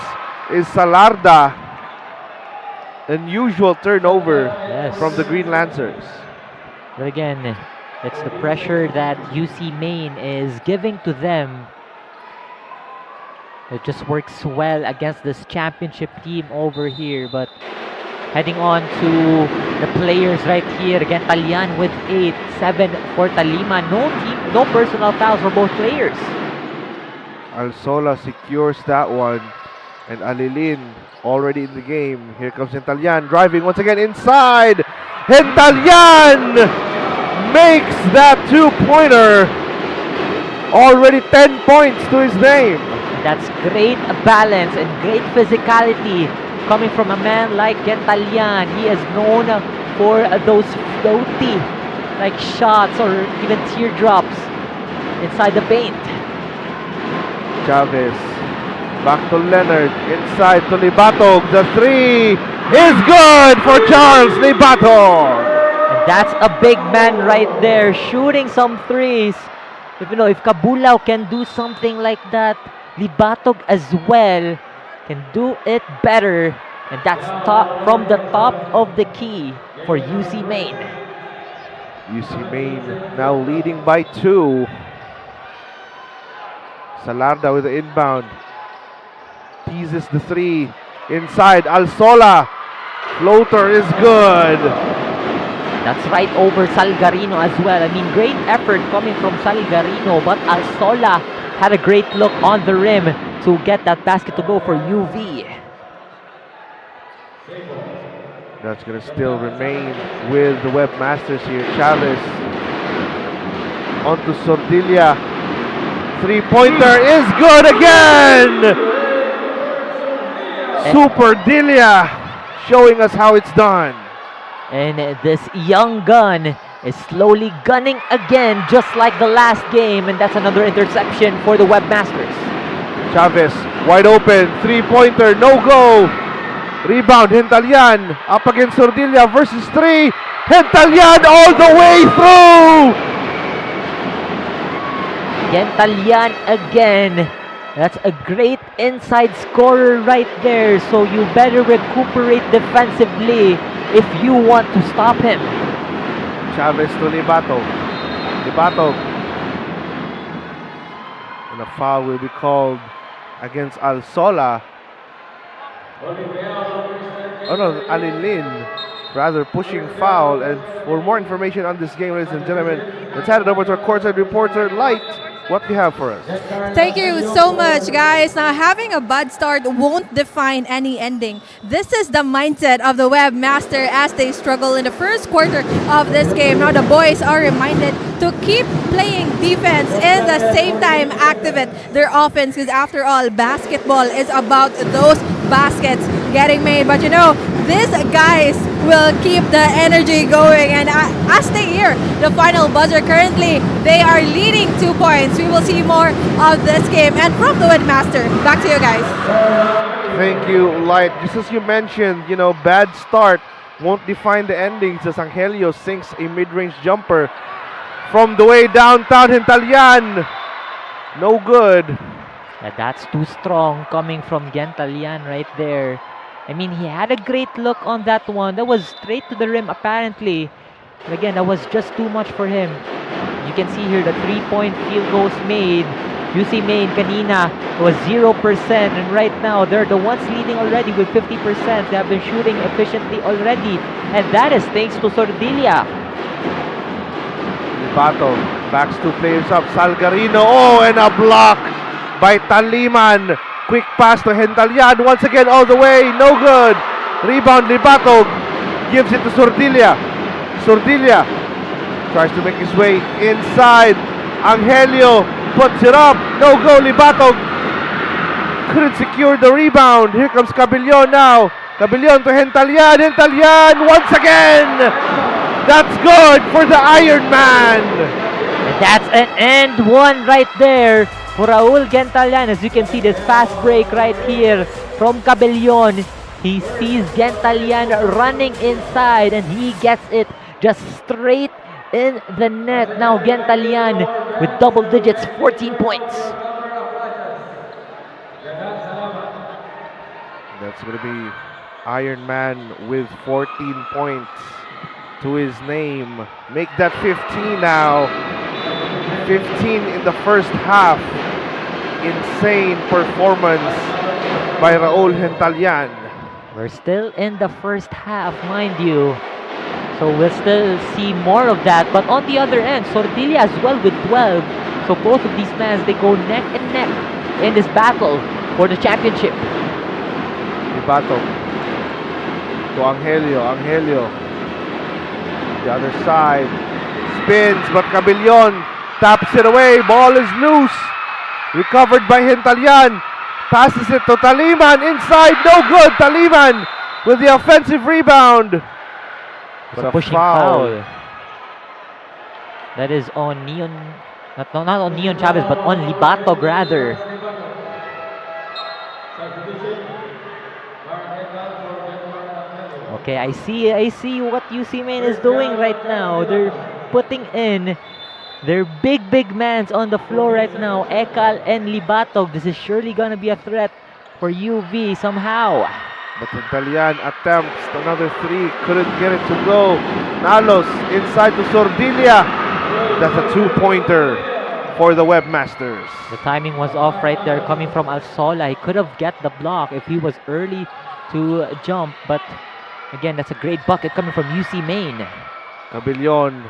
is Salarda. Unusual turnover from the Green Lancers. But again, it's the pressure that UC Maine is giving to them. It just works well against this championship team over here. But heading on to the players right here. Again, Talian with 8, 7 for Talima. No personal fouls for both players. Alsola secures that one. And Alilin already in the game. Here comes Hentalian driving once again inside. Hentalian makes that 2-pointer. Already 10 points to his name. That's great balance and great physicality coming from a man like Hentalian. He is known for those floaty like shots or even teardrops inside the paint. Chavez back to Leonard, inside to Libatog. The 3 is good for Charles Libatog. And that's a big man right there, shooting some threes. If Cabulao can do something like that, Libatog as well can do it better. And that's from the top of the key for UC Maine. UC Maine now leading by 2. Salarda with the inbound. Teases the 3. Inside, Alsola. Floater is good. That's right over Salgarino as well. I mean, great effort coming from Salgarino, but Alsola had a great look on the rim to get that basket to go for UV. That's going to still remain with the Webmasters here. Chavez onto Sordilia. Three-pointer is good again! Super Dilia showing us how it's done. And this young gun is slowly gunning again, just like the last game. And that's another interception for the Webmasters. Chavez, wide open. Three-pointer, no go. Rebound, Hentalian up against Sordilia versus 3. Hentalian all the way through! Hentalian again. That's a great inside scorer right there. So you better recuperate defensively if you want to stop him. Chavez to Libato. Libato. And a foul will be called against Alsola. Oh no, Alilin. Rather pushing foul. And for more information on this game, ladies and gentlemen, let's hand it over to our courtside reporter, Light. What do you have for us? Thank you so much, guys. Now, having a bad start won't define any ending. This is the mindset of the Webmaster as they struggle in the first quarter of this game. Now, the boys are reminded to keep playing defense and at the same time activate their offense, because after all, basketball is about those baskets getting made. But you know, these guys will keep the energy going, and as they hear the final buzzer, currently they are leading 2 points. We will see more of this game. And from the Webmaster, back to you guys. Thank you, Light. Just as you mentioned, you know, bad start won't define the endings as Angelio sinks a mid-range jumper from the way downtown. Hentalian, no good. Yeah, that's too strong coming from Gentalian right there. I mean, he had a great look on that one. That was straight to the rim apparently. But again, that was just too much for him. You can see here the 3-point field goals made. UC Main kanina was 0%, and right now they're the ones leading already with 50%. They have been shooting efficiently already, and that is thanks to Sordilia. Libato backs 2 players up. Salgarino, oh, and a block by Taliman. Quick pass to Hentalian once again all the way, no good. Rebound, Libato gives it to Sordilia. Sordilia tries to make his way inside. Angelio puts it up, no go. Libato couldn't secure the rebound. Here comes Cabillon now. Cabillon to Hentalian. Hentalian once again. That's good for the Iron Man. And that's an end one right there for Raul Gentalian. As you can see, this fast break right here from Cabellon. He sees Gentalian running inside and he gets it just straight in the net. Now Gentalian with double digits, 14 points. That's going to be Iron Man with 14 points to his name. Make that 15 now. 15 in the first half. Insane performance by Raul Hentalian. We're still in the first half, mind you. So we'll still see more of that. But on the other end, Sordilia as well with 12. So both of these men, they go neck and neck in this battle for the championship. Libato to Angelio. Angelio the other side. Spins, but Cabillon taps it away. Ball is loose. Recovered by Hentalian. Passes it to Taliman. Inside, no good. Taliman with the offensive rebound. It's a pushing foul. That is on Neon, not on Neon Chavez, but on Libato rather. Okay, I see what UC Main is doing right now. They're putting in their big mans on the floor right now. Ekal and Libato. This is surely gonna be a threat for UV somehow. But Hentalian attempts another 3, couldn't get it to go. Nalos inside to Sordilia. That's a 2-pointer for the Webmasters. The timing was off right there coming from Alsola. He could have get the block if he was early to jump, but again, that's a great bucket coming from UC Main. Cabillon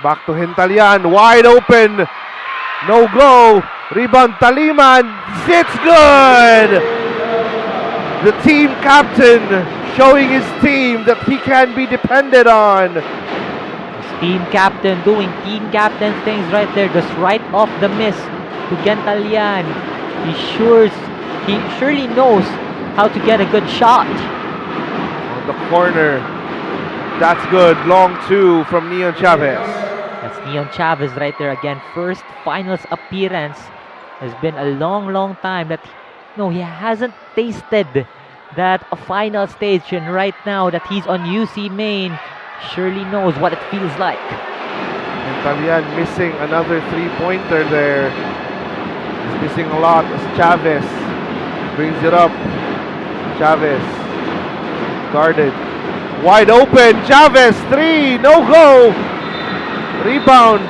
back to Hentalian, wide open. No go. Rebound, Taliman. It's good! The team captain showing his team that he can be depended on. Team captain doing team captain things right there. Just right off the miss to Gentalian. He surely knows how to get a good shot. On the corner. That's good. Long two from Neon Chavez. That's Neon Chavez right there again. First finals appearance. Has been a long time that he hasn't tasted that a final stage, and right now that he's on UC main, surely knows what it feels like. And Talian missing another three-pointer there. He's missing a lot as Chavez brings it up. Chavez guarded. Wide open. Chavez, three. No go. Rebound.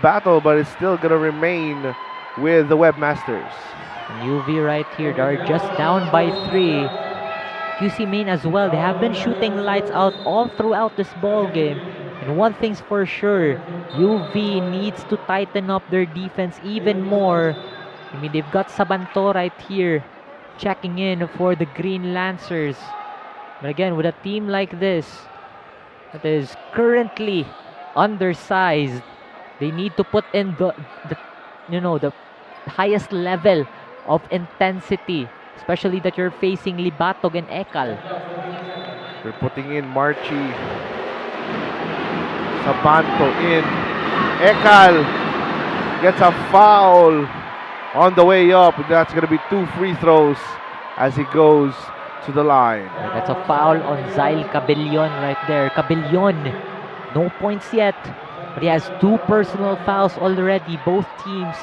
Battle, but it's still going to remain with the Webmasters. And UV right here, they're just down by 3. UC main as well, they have been shooting lights out all throughout this ball game. And one thing's for sure, UV needs to tighten up their defense even more. I mean, they've got Sabanto right here checking in for the Green Lancers. But again, with a team like this that is currently undersized, they need to put in the highest level of intensity, especially that you're facing Libatog and Ekal. They're putting in Marchi. Sabanto in. Ekal gets a foul on the way up. That's going to be 2 free throws as he goes to the line. That's a foul on 𝐂𝐿 right there. Cabellon, no points yet, but he has 2 personal fouls already. Both teams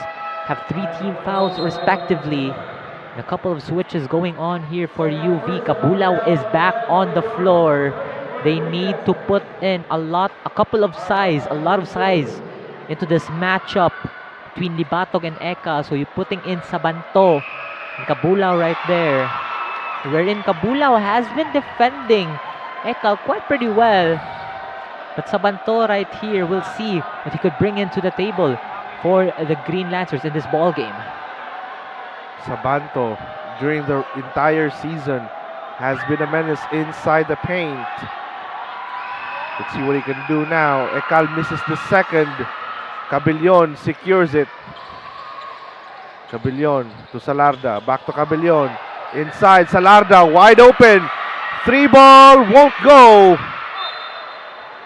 have 3 team fouls respectively. And a couple of switches going on here for UV. Cabulao is back on the floor. They need to put in a lot of size into this matchup between Libatog and Ekal. So you're putting in Sabanto and Cabulao right there. Wherein Cabulao has been defending Ekal quite pretty well. But Sabanto right here, we'll see what he could bring into the table for the Green Lancers in this ball game. Sabanto, during the entire season, has been a menace inside the paint. Let's see what he can do now. Ekal misses the second. Cabellon secures it. Cabellon to Salarda. Back to Cabellon. Inside, Salarda wide open. 3 ball, won't go.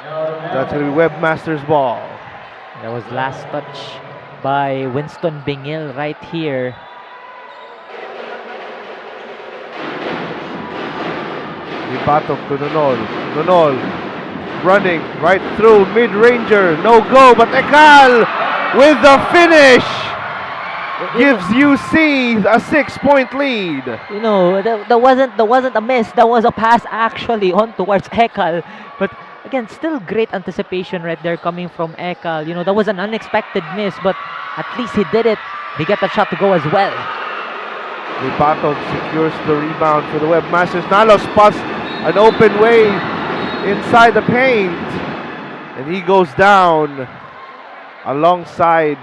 That's going to be Webmasters ball. That was last touch by Winston Bingil right here. Libatog to Nonol. Nonol running right through mid-ranger. No go, but Ekal with the finish gives UC a 6-point lead. That wasn't a miss. That was a pass actually on towards Ekal. But again, still great anticipation right there coming from Ekal. That was an unexpected miss, but at least he did it. He got the shot to go as well. Libatog secures the rebound for the Webmasters. Nalos spots an open way inside the paint, and he goes down alongside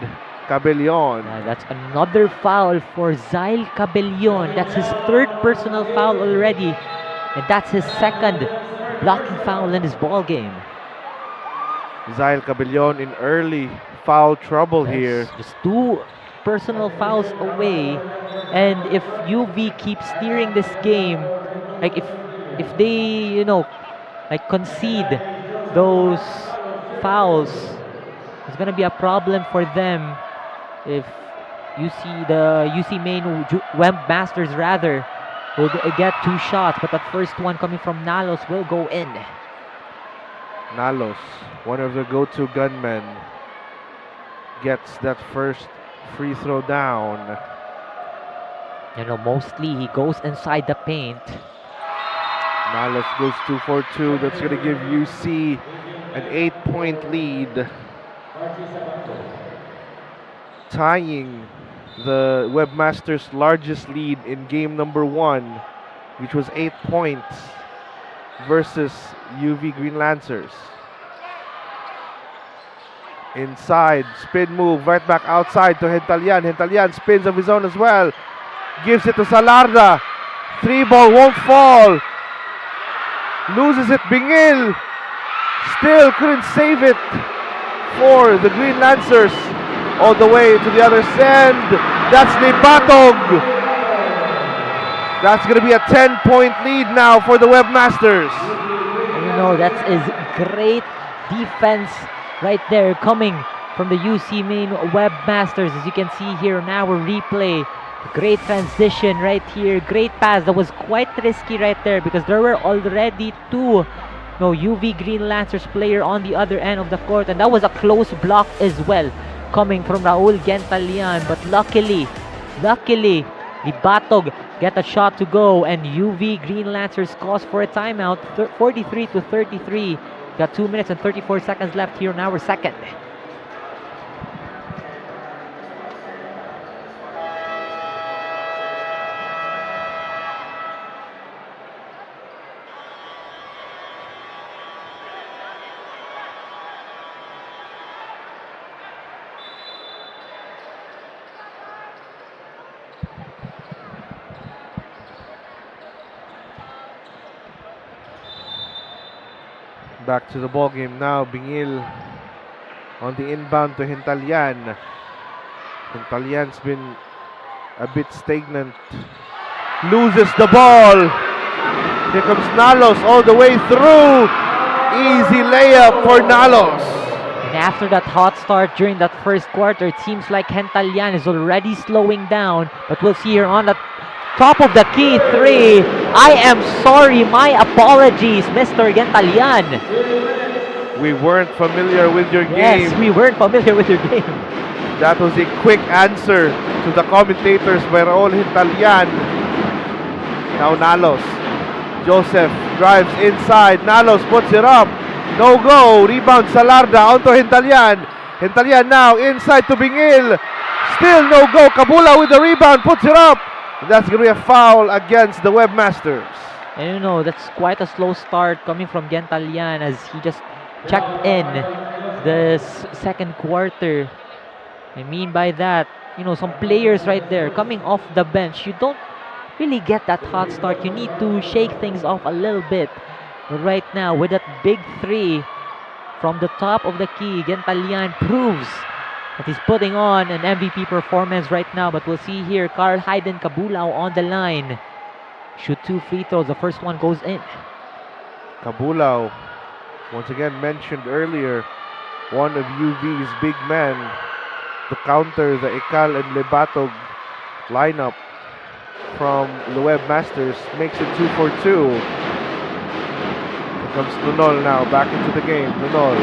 Cabellon. That's another foul for 𝐂𝐿 Cabellon. That's his 3rd personal foul already, and that's his 2nd blocking foul in this ball game. 𝐂𝐿 Cabellon in early foul trouble here. Just 2 personal fouls away, and if UV keeps steering this game, like if they concede those fouls, it's gonna be a problem for them. If the UC main Webmasters rather will get 2 shots, but that first one coming from Nalos will go in. Nalos, one of the go-to gunmen, gets that first free throw down. Mostly he goes inside the paint. Nalos goes 2 for 2. That's going to give UC an 8-point lead, tying the Webmasters' largest lead in game number 1, which was 8 points versus UV Green Lancers. Inside, spin move, right back outside to Hentalyan. Hentalyan spins of his own as well. Gives it to Salarda. 3 ball won't fall. Loses it, Bingil. Still couldn't save it for the Green Lancers. All the way to the other end. That's Libatog. That's going to be a 10-point lead now for the Webmasters. You know, that is great defense right there coming from the UC main Webmasters. As you can see here in our replay, great transition right here, great pass. That was quite risky right there because there were already two UV Green Lancers player on the other end of the court, and that was a close block as well coming from Raul Gentalian. But luckily Libatog get a shot to go, and UV Green Lancers calls for a timeout. 43-33. Got 2 minutes and 34 seconds left here in our second. Back to the ball game now. Bingil on the inbound to Hentalyan. Hentalyan's been a bit stagnant. Loses the ball. Here comes Nalos all the way through. Easy layup for Nalos. And after that hot start during that first quarter, it seems like Hentalyan is already slowing down. But we'll see here on the top of the key three. I am sorry, my apologies, Mr. Gentalian. We weren't familiar with your game. Yes, we weren't familiar with your game. That was a quick answer to the commentators by Raul Gentalian. Now Nalos. Joseph drives inside. Nalos puts it up. No go. Rebound Salarda onto Gentalian. Gentalian now inside to Bingil. Still no go. Kabula with the rebound. Puts it up. That's going to be a foul against the Webmasters. And you know, that's quite a slow start coming from Gentalian as he just checked in the second quarter. I mean by that, some players right there coming off the bench, you don't really get that hot start. You need to shake things off a little bit. But right now, with that big three from the top of the key, Gentalian proves that he's putting on an MVP performance right now. But we'll see here, Carl Hayden Cabulao on the line. Shoot 2 free throws. The first one goes in. Cabulao, once again mentioned earlier, one of UV's big men to counter the Ekal and Libatog lineup from the Webmasters. Makes it 2 for 2. Here comes Nunol now, back into the game. Nunol.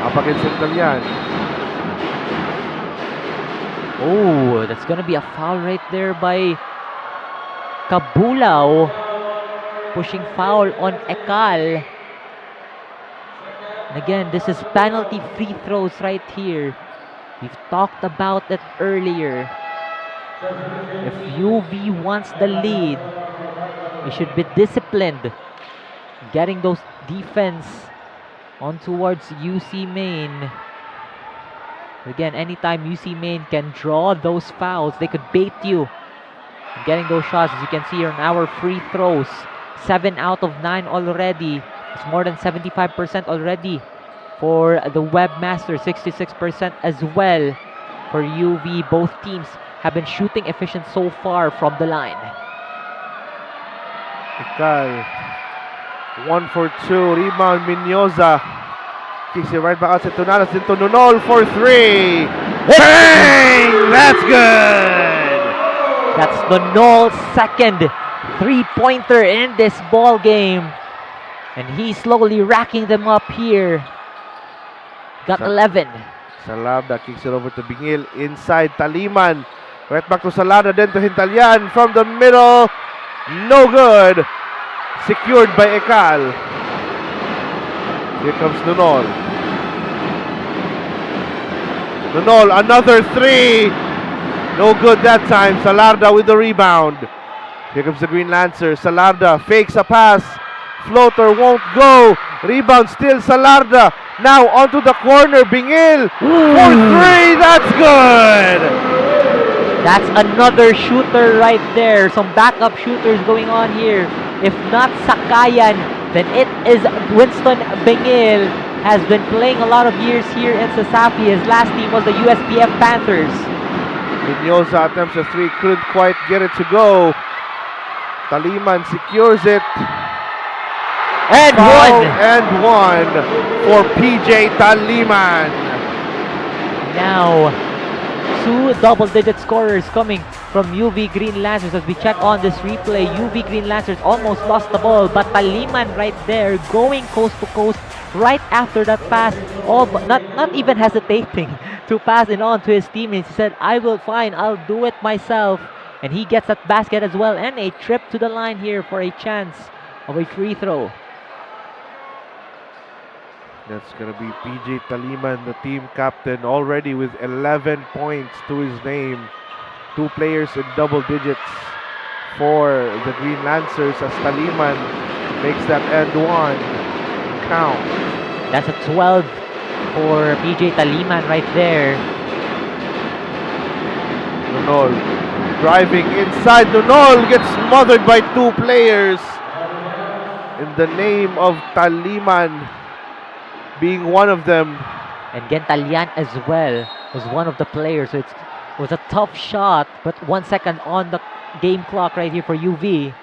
Up against Gentalian. Oh, that's gonna be a foul right there by Cabulao. Pushing foul on Ekal. And again, this is penalty free throws right here. We've talked about it earlier. If UV wants the lead, they should be disciplined. Getting those defense on towards UC main. Again, anytime UC main can draw those fouls, they could bait you. Getting those shots, as you can see here in our free throws. 7 out of 9 already. It's more than 75% already for the Webmasters. 66% as well for UV. Both teams have been shooting efficient so far from the line. Ekal. 1 for 2. Rebound Minyoza. Kicks it right back outside to Nalos. Into Nunol for 3. Bang! That's good! That's Nunol's second 3-pointer in this ball game. And he's slowly racking them up here. Got 11. Salarda kicks it over to Bingil. Inside Taliman. Right back to Salarda. Then to Gentalian from the middle. No good. Secured by Ekal. Here comes Nunol. Nunol, another 3. No good that time. Salarda with the rebound. Here comes the Green Lancer. Salarda fakes a pass Floater won't go. Rebound still Salarda. Now onto the corner. Bingil for 3. That's good. That's another shooter right there. Some backup shooters going on here. If not Sakayan, then it is Winston Bingil. Has been playing a lot of years here in CESAFI. His last team was the USPF Panthers. Vignosa attempts a 3, couldn't quite get it to go. Taliman secures it. And Foul one. And one for PJ Taliman. Now, 2 double-digit scorers coming from UV Green Lancers. As we check on this replay, UV Green Lancers almost lost the ball, but Taliman right there going coast to coast right after that pass, all but not even hesitating to pass it on to his teammates. He said, I'll do it myself. And he gets that basket as well, and a trip to the line here for a chance of a free throw. That's going to be PJ Taliman, the team captain, already with 11 points to his name. 2 players in double digits for the Green Lancers as Taliman makes that end one count. That's a 12 for PJ Taliman right there. Nunol driving inside. Nunol gets smothered by 2 players. In the name of Taliman being one of them. And Gentalian as well was one of the players. So it was a tough shot, but 1 second on the game clock right here for UV.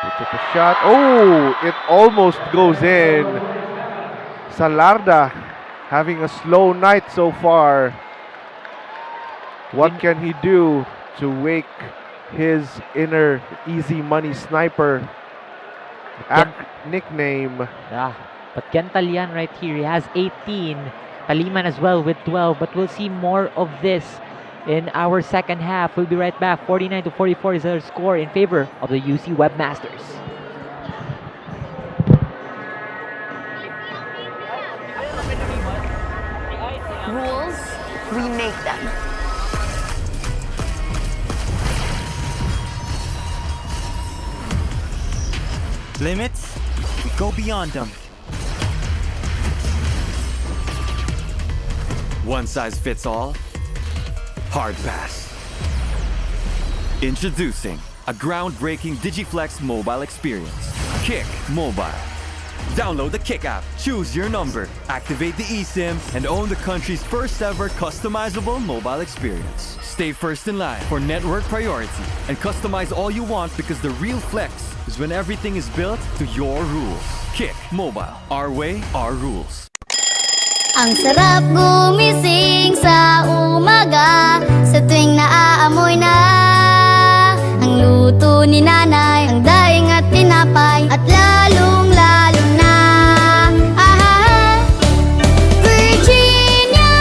He took a shot. Oh, it almost goes in. Salarda having a slow night so far. What can he do to wake his inner easy money sniper nickname? Yeah, but Gentalian right here, he has 18. Taliman as well with 12, but we'll see more of this in our second half. We'll be right back. 49-44 is their score in favor of the UC Webmasters. Rules, we make them. Limits, we go beyond them. One size fits all? Hard pass. Introducing a groundbreaking DigiFlex mobile experience. Kick Mobile. Download the Kick app, choose your number, activate the eSIM, and own the country's first ever customizable mobile experience. Stay first in line for network priority and customize all you want, because the real flex is when everything is built to your rules. Kick Mobile. Our way, our rules. Ang sarap gumising sa umaga, sa tuwing naaamoy na ang luto ni nanay, ang daing at tinapay, at lalong-lalo na Virginia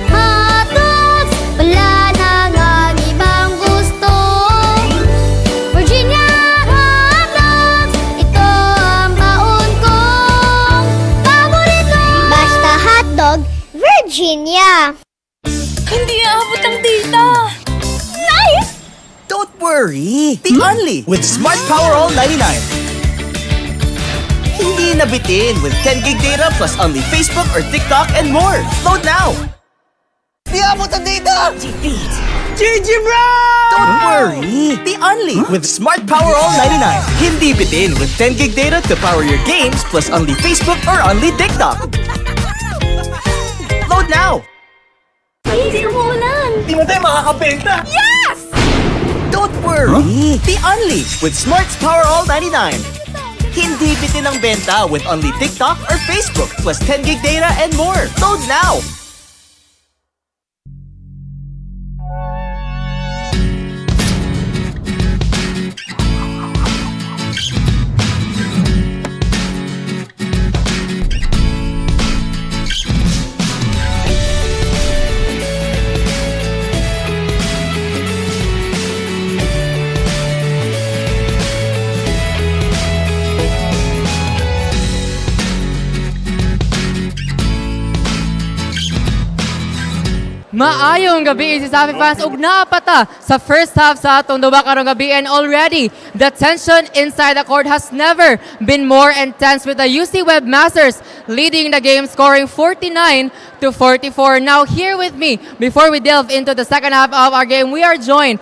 hotdogs, wala nang ang ibang gusto. Virginia hotdogs, ito ang baon kong paborito. Basta hotdog, Virginia. Hindi aabot ang data. Nice! Don't worry! The Only with Smart Power All 99. Hindi nabitin with 10 gig data plus only Facebook or TikTok and more. Load now! Di abot ang data! GG bro! Don't worry! The Only with Smart Power All 99. Hindi bitin with 10 gig data to power your games plus only Facebook or only TikTok. Load now! Easy umulan. Di mo tayo makakabenta! Yes! Don't worry! The Only with Smart's Power All 99. Hindi bitin ang benta with only TikTok or Facebook plus 10 gig data and more. Load now! Maayong gabi si Safi fans ug naapata sa first half sa atong duwa karong gabi, and already the tension inside the court has never been more intense with the UC Webmasters leading the game, scoring 49-44. Now here with me, before we delve into the second half of our game, we are joined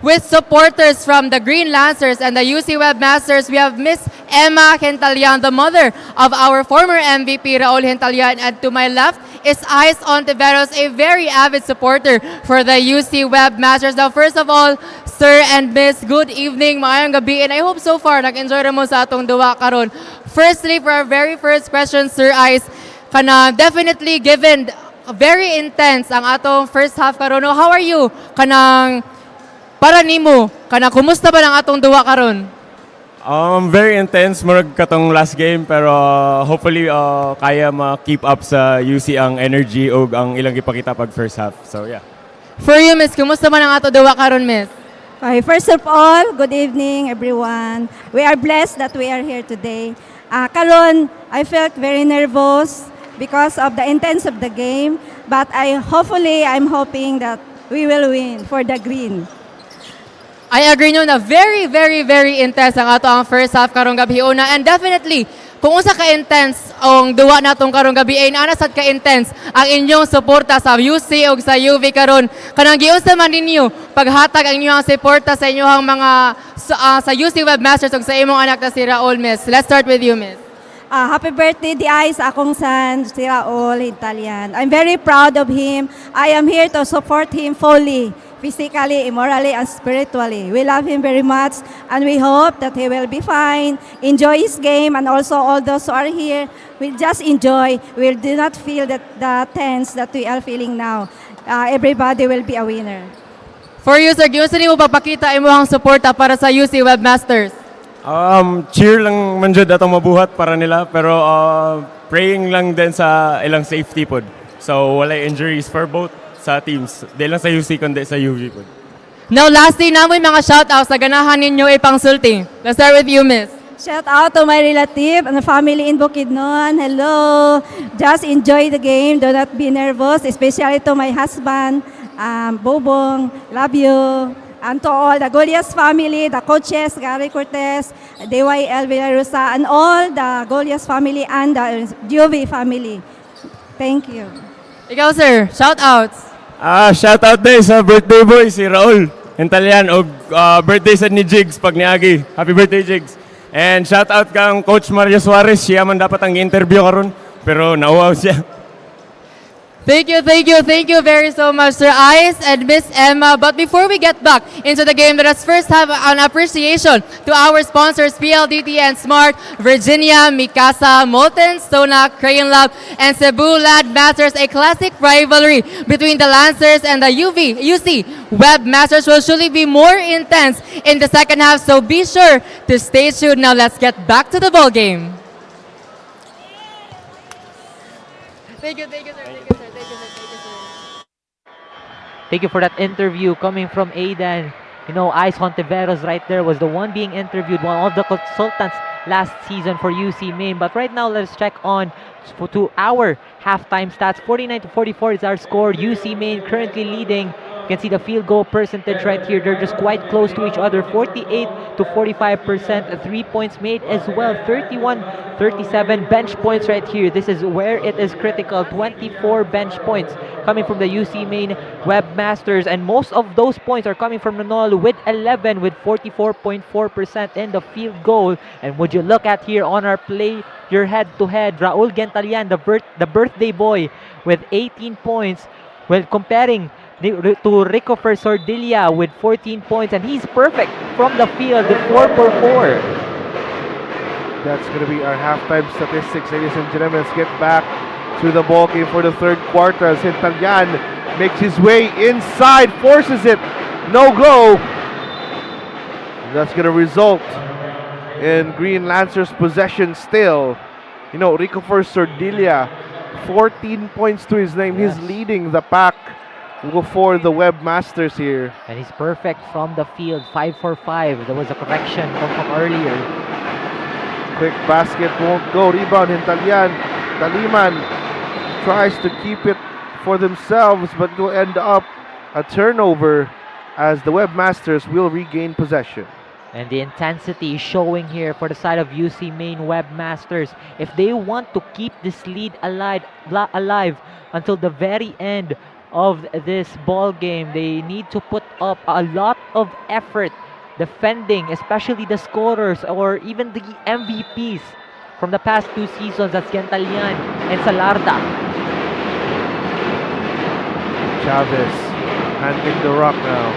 with supporters from the Green Lancers and the UC Webmasters. We have Miss Emma Hentalyan, the mother of our former MVP Raul Hentalyan, and to my left is Ice Ontiveros, a very avid supporter for the UC Webmasters. Now, first of all, Sir and Miss, good evening, maayong gabi, and I hope so far nag-enjoy mo sa atong duwa karon. Firstly, for our very first question, Sir Ice, definitely given very intense ang atong first half karon. How are you? Para nimo, kumusta ba ang atong duwa karon? Very intense, murag katong last game, pero hopefully kaya ma-keep up sa UC ang energy o ang ilang ipakita pag first half. So yeah. For you, Miss, kumusta man ang atong duwa karon, Miss? Okay, first of all, good evening everyone. We are blessed that we are here today. Karon, I felt very nervous because of the intense of the game, but I'm hoping that we will win for the green. I agree nyo na very, very, very intense ang ato ang first half karong gabi una, and definitely kung usa ka intense ang duwa natong karong gabi ay naanasad ka intense ang inyong suporta sa UC ug sa UV karon. Kanang giunsa man ninyo paghatag ang inyong suporta sa inyong mga sa UC Webmasters ug sa imong anak na si Raul, Miss. Let's start with you, Miss. Happy birthday, the Ice, akong son, si Raul Hentalyan. I'm very proud of him. I am here to support him fully, physically, morally, and spiritually. We love him very much, and we hope that he will be fine, enjoy his game, and also all those who are here will just enjoy. We do not feel the tense that we are feeling now. Everybody will be a winner. For you, sir, giunsa nimo papakita imong suporta para sa UC Webmasters? Cheer lang man jud atong mabuhat para nila, pero praying lang din sa ilang safety pod. So wala injuries for both sa teams. Di lang sa UC kundi sa UV pod. Now lastly, namoy mga shoutouts sa ganahan ninyo ipangsulti. Let's start with you, Miss. Shout out to my relative and family in Bukidnon. Hello. Just enjoy the game. Do not be nervous, especially to my husband, Bobong. Love you. And to all the Goliath family, the coaches, Gary Cortez, DYL Villarosa, and all the Goliath family and the UV family. Thank you. Ikaw, sir, shoutouts. Shoutout din sa birthday boy si Raul Hentalyan o birthday sa ni Jigs pag niagi. Happy birthday, Jigs. And shoutout kang Coach Mario Suarez, siya man dapat ang interview karon pero nauwaw siya. Thank you very so much, Sir Ice and Miss Emma. But before we get back into the game, let us first have an appreciation to our sponsors, PLDT and Smart, Virginia, Mikasa, Molten, Stonak, Crayon Lab, and Cebu Lad Masters. A classic rivalry between the Lancers and the UC Webmasters will surely be more intense in the second half, so be sure to stay tuned. Now let's get back to the ball game. Thank you, sir. Thank you for that interview coming from Aidan. You know, Ice Ontiveros right there was the one being interviewed, one of the consultants last season for UC Maine. But right now, let's check on to our halftime stats. 49-44 is our score. UC Maine currently leading. You can see the field goal percentage right here. They're just quite close to each other. 48-45%. 3 points made as well. 31-37 bench points right here. This is where it is critical. 24 bench points coming from the UC Maine Webmasters. And most of those points are coming from Manolo with 11 with 44.4% in the field goal. And would you look at here on our play your head-to-head, Raul Hentalyan, the birthday boy with 18 points. Well, comparing to Ricofer Sordilla with 14 points, and he's perfect from the field, 4 for 4. That's going to be our halftime statistics, ladies and gentlemen. Let's get back to the ball game for the third quarter as Hentalyan makes his way inside, forces it, no go. That's going to result in Green Lancers possession still. You know, Ricofer Sordilla, 14 points to his name. He's leading the pack for the Webmasters here. And he's perfect from the field, 5 for 5. There was a correction from earlier. Quick basket won't go. Rebound Hentalyan. Taliman tries to keep it for themselves, but it will end up a turnover as the Webmasters will regain possession. And the intensity is showing here for the side of UC Main Webmasters. If they want to keep this lead alive until the very end of this ball game, they need to put up a lot of effort defending, especially the scorers or even the MVPs from the past 2 seasons. That's Gentalian and Salarda. Chavez handling the rock now.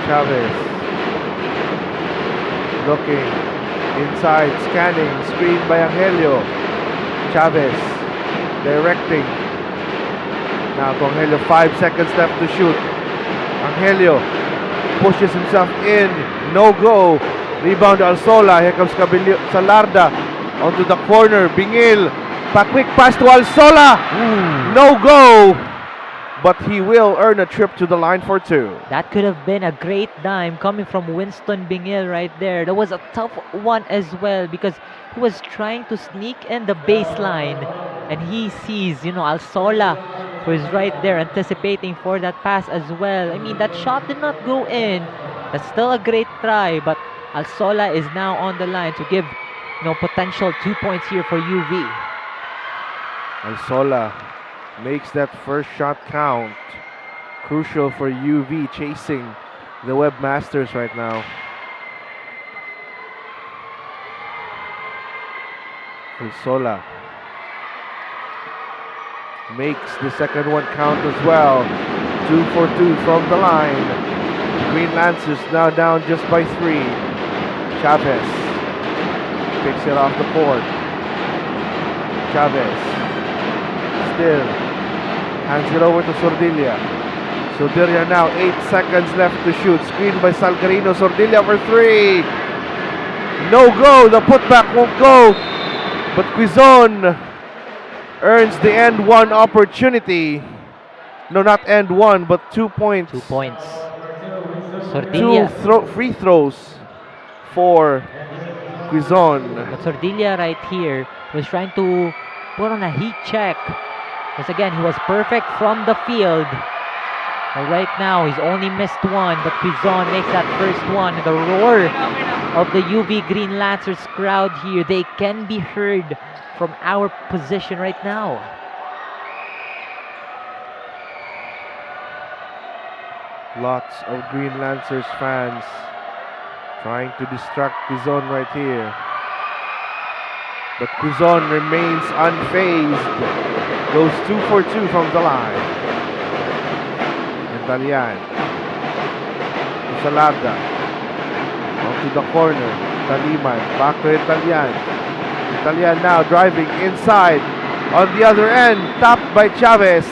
Chavez looking inside, scanning, screened by Angelio. Chavez directing. Now to Angelio, 5 seconds left to shoot. Angelio pushes himself in, no go. Rebound Alsola, here comes Salarda onto the corner. Bingil, quick pass to Alsola, no go. But he will earn a trip to the line for 2. That could have been a great dime coming from Winston Bingil right there. That was a tough one as well because he was trying to sneak in the baseline and he sees, Alsola, who is right there anticipating for that pass as well. I mean, that shot did not go in. That's still a great try, but Alsola is now on the line to give, potential 2 points here for UV. Alsola makes that first shot count. Crucial for UV chasing the Webmasters right now. Alsola makes the second one count as well. 2 for 2 from the line. Green Lancers now down just by 3. Chavez picks it off the court. Chavez still hands it over to Sordilla. Sordilla now 8 seconds left to shoot. Screen by Salgarino. Sordilla for 3. No go. The putback won't go. But Quizon earns the end one opportunity. No, not end one, but 2 points. 2 points. Sordilla. 2 free throws for Quizon. But Sordilla right here was trying to put on a heat check. Because again, he was perfect from the field. But right now, he's only missed one. But Quizon makes that first one. The roar of the UV Green Lancers crowd here, they can be heard from our position right now. Lots of Green Lancers fans trying to distract Quizon right here. But Quizon remains unfazed. Goes 2 for 2 from the line. Italian to Salarda. Onto the corner. Taliman. Back to Italian. Italian now driving inside. On the other end. Tapped by Chavez.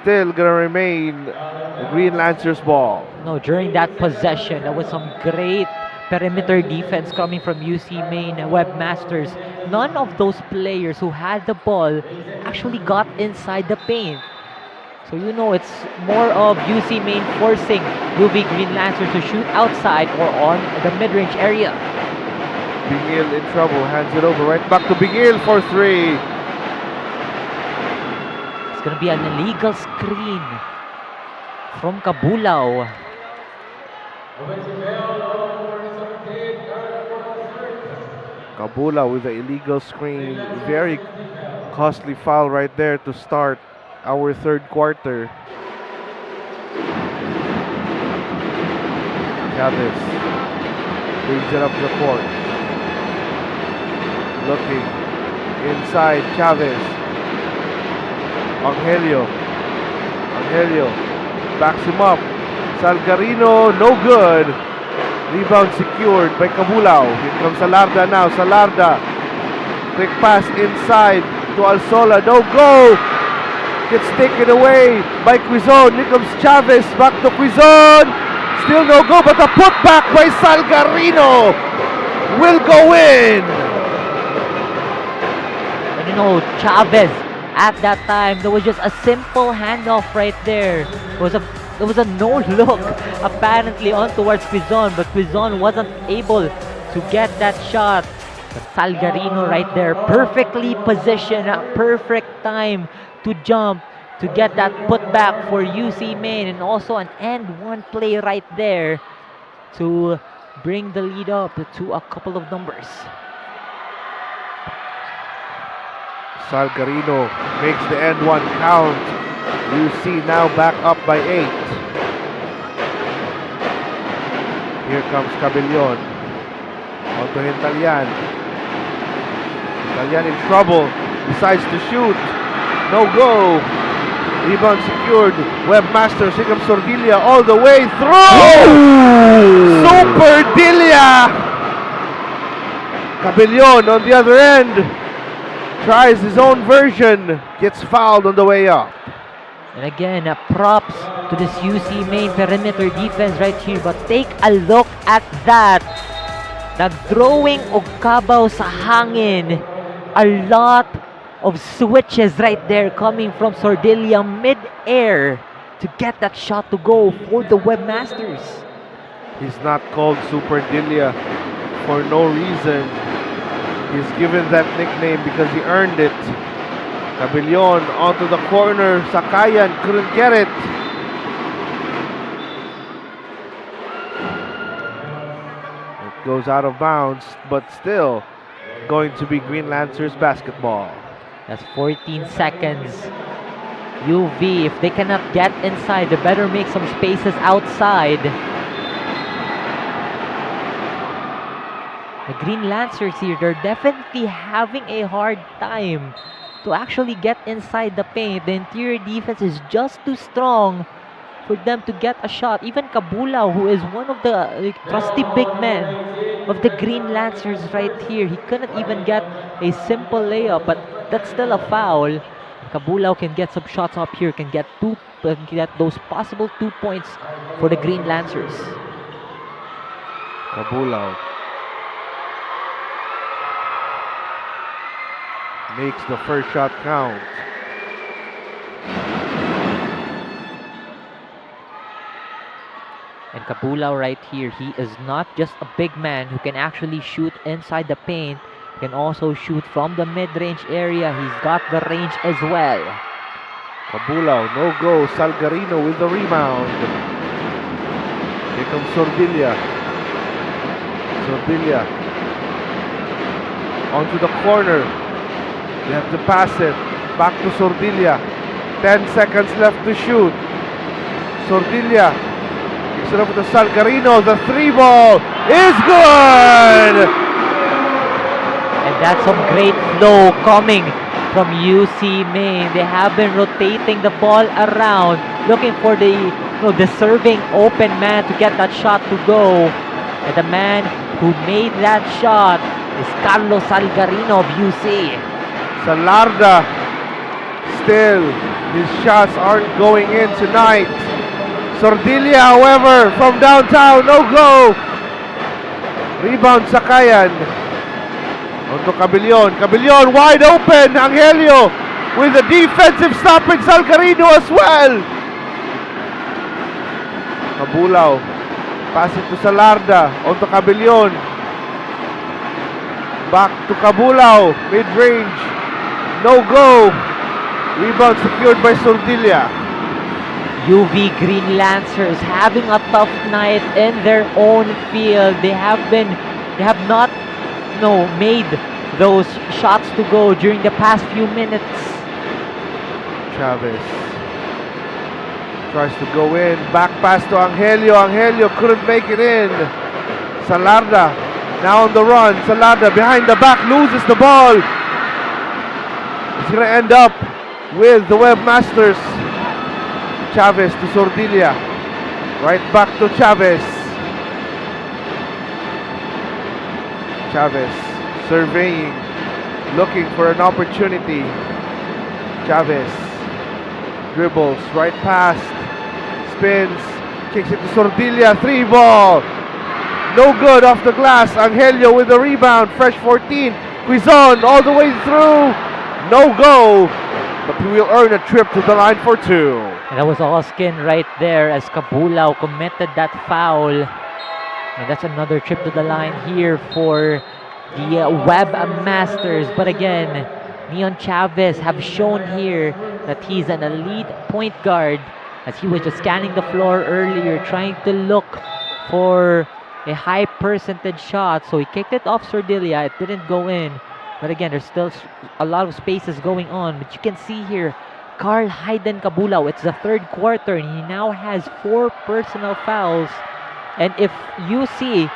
Still gonna remain the Green Lancers ball. No, during that possession, there was some great perimeter defense coming from UC Main Webmasters. None of those players who had the ball actually got inside the paint. So it's more of UC Main forcing UV Green Lancers to shoot outside or on the mid-range area. Bingil in trouble, hands it over right back to Bingil for 3. It's gonna be an illegal screen from Cabulao. Cabulao with the illegal screen. Very costly foul right there to start our third quarter. Chavez brings it up the court. Looking inside, Chavez. Angelio backs him up. Salgarino, no good. Rebound secured by Cabulao. Here comes Salarda now. Salarda. Quick pass inside to Alsola. No go. Gets taken away by Quizon. Here comes Chavez. Back to Quizon. Still no go, but a putback by Salgarino will go in. And Chavez, at that time, there was just a simple handoff right there. There was a no look apparently on towards Quizon, but Quizon wasn't able to get that shot. But Salgarino right there, perfectly positioned, perfect time to jump to get that putback for UC Main, and also an end one play right there to bring the lead up to a couple of numbers. Salgarino makes the end one count. UC now back up by 8. Here comes Cabellon. Onto Hintalyan. Hintalyan in trouble. Decides to shoot. No go. Rebound secured. Webmasters. Here comes Sordilia all the way through. Super Dilia. Cabellon on the other end. Tries his own version. Gets fouled on the way up. And again, props to this UC Main perimeter defense right here. But take a look at that. Nag-throwing og kabaw sa hangin. A lot of switches right there coming from Sordilia mid-air to get that shot to go for the Webmasters. He's not called Super Dilia for no reason. He's given that nickname because he earned it. Cabellon onto the corner. Sakayan couldn't get it. It goes out of bounds, but still going to be Green Lancers basketball. That's 14 seconds. UV, if they cannot get inside, they better make some spaces outside. The Green Lancers here, they're definitely having a hard time to actually get inside the paint. The interior defense is just too strong for them to get a shot. Even Kabulao, who is one of the trusty big men of the Green Lancers right here, he couldn't even get a simple layup, but that's still a foul. Kabulao can get some shots up here, can get those possible 2 points for the Green Lancers. Kabulao makes the first shot count. And Kabulao right here, he is not just a big man who can actually shoot inside the paint, he can also shoot from the mid-range area. He's got the range as well. Kabulao, no go. Salgarino with the rebound. Here comes Sordilia. Sordilia onto the corner. They have to pass it. Back to Sordilia. 10 seconds left to shoot. Sordilia kicks it over to Salgarino. The 3-ball is good! And that's some great flow coming from UC Main. They have been rotating the ball around, looking for the deserving open man to get that shot to go. And the man who made that shot is Carlos Salgarino of UC. Salarda, still, his shots aren't going in tonight. Sordilia, however, from downtown, no go. Rebound Sakayan. Onto Cabellon. Cabellon wide open. Angelio with a defensive stoppage. Salgarino as well. Kabulao. Pass it to Salarda. Onto Cabellon. Back to Kabulao. Mid-range. No go. Rebound secured by Sordilia. UV Green Lancers having a tough night in their own field. They have not made those shots to go during the past few minutes. Chavez tries to go in. Back pass to Angelio. Angelio couldn't make it in. Salarda now on the run. Salarda behind the back loses the ball. It's going to end up with the Webmasters. Chavez to Sordilia. Right back to Chavez. Chavez surveying, looking for an opportunity. Chavez dribbles, right past, spins, kicks it to Sordilia, 3-ball. No good off the glass. Angelio with the rebound, fresh 14. Quizon all the way through. No go, but he will earn a trip to the line for 2. And that was all skin right there as Kabulao committed that foul. And that's another trip to the line here for the Webmasters. But again, Neon Chavez have shown here that he's an elite point guard, as he was just scanning the floor earlier, trying to look for a high percentage shot. So he kicked it off Sordilia. It didn't go in. But again, there's still a lot of spaces going on. But you can see here, Carl Hayden Cabulao, it's the third quarter, and he now has 4 personal fouls. And if UC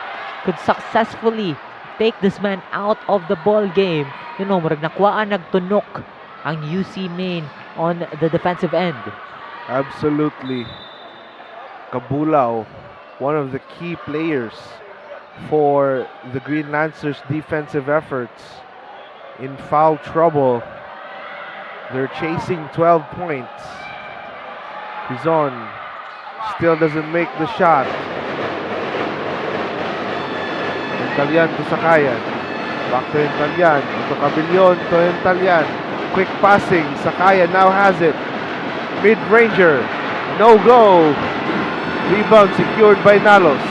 could successfully take this man out of the ball game, you know, murag nakuhaan nagtunok ang UC main on the defensive end. Absolutely. Cabulao, one of the key players for the Green Lancers' defensive efforts, in foul trouble. They're chasing 12 points. Quizon still doesn't make the shot. Intalyan to Sakayan. Back to Intalyan. To Cabillon to Intalyan. Quick passing. Sakayan now has it. Mid-ranger. No go. Rebound secured by Nalos.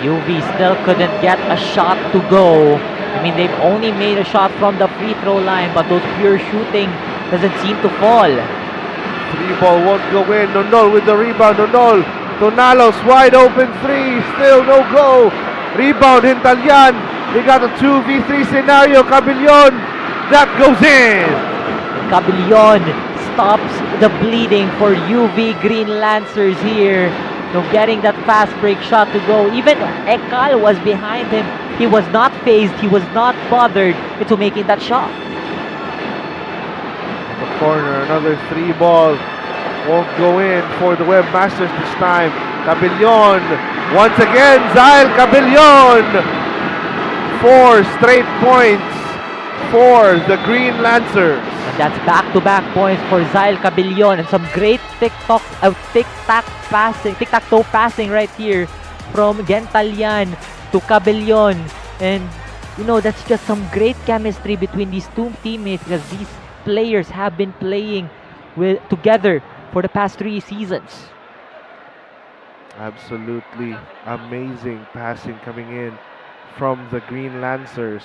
UV still couldn't get a shot to go. I mean, they've only made a shot from the free throw line, but those pure shooting doesn't seem to fall. 3-ball won't go in. Nonol with the rebound. Nonol to Nalos. Wide open 3. Still no go. Rebound Hintalyan. They got a 2v3 scenario. Cabillon. That goes in. Cabillon stops the bleeding for UV Green Lancers here. No, getting that fast break shot to go. Even Ekal was behind him. He was not phased. He was not bothered into making that shot. In the corner, another 3-ball. Won't go in for the Webmasters this time. Cabillon. Once again, Zyl Cabillon. 4 straight points for the Green Lancers. And that's back-to-back points for Zyl Cabillon, and some great tic-tac-toe passing right here from Gentalian to Cabillon. And you know, that's just some great chemistry between these two teammates, because these players have been playing together for the past 3 seasons. Absolutely amazing passing coming in from the Green Lancers.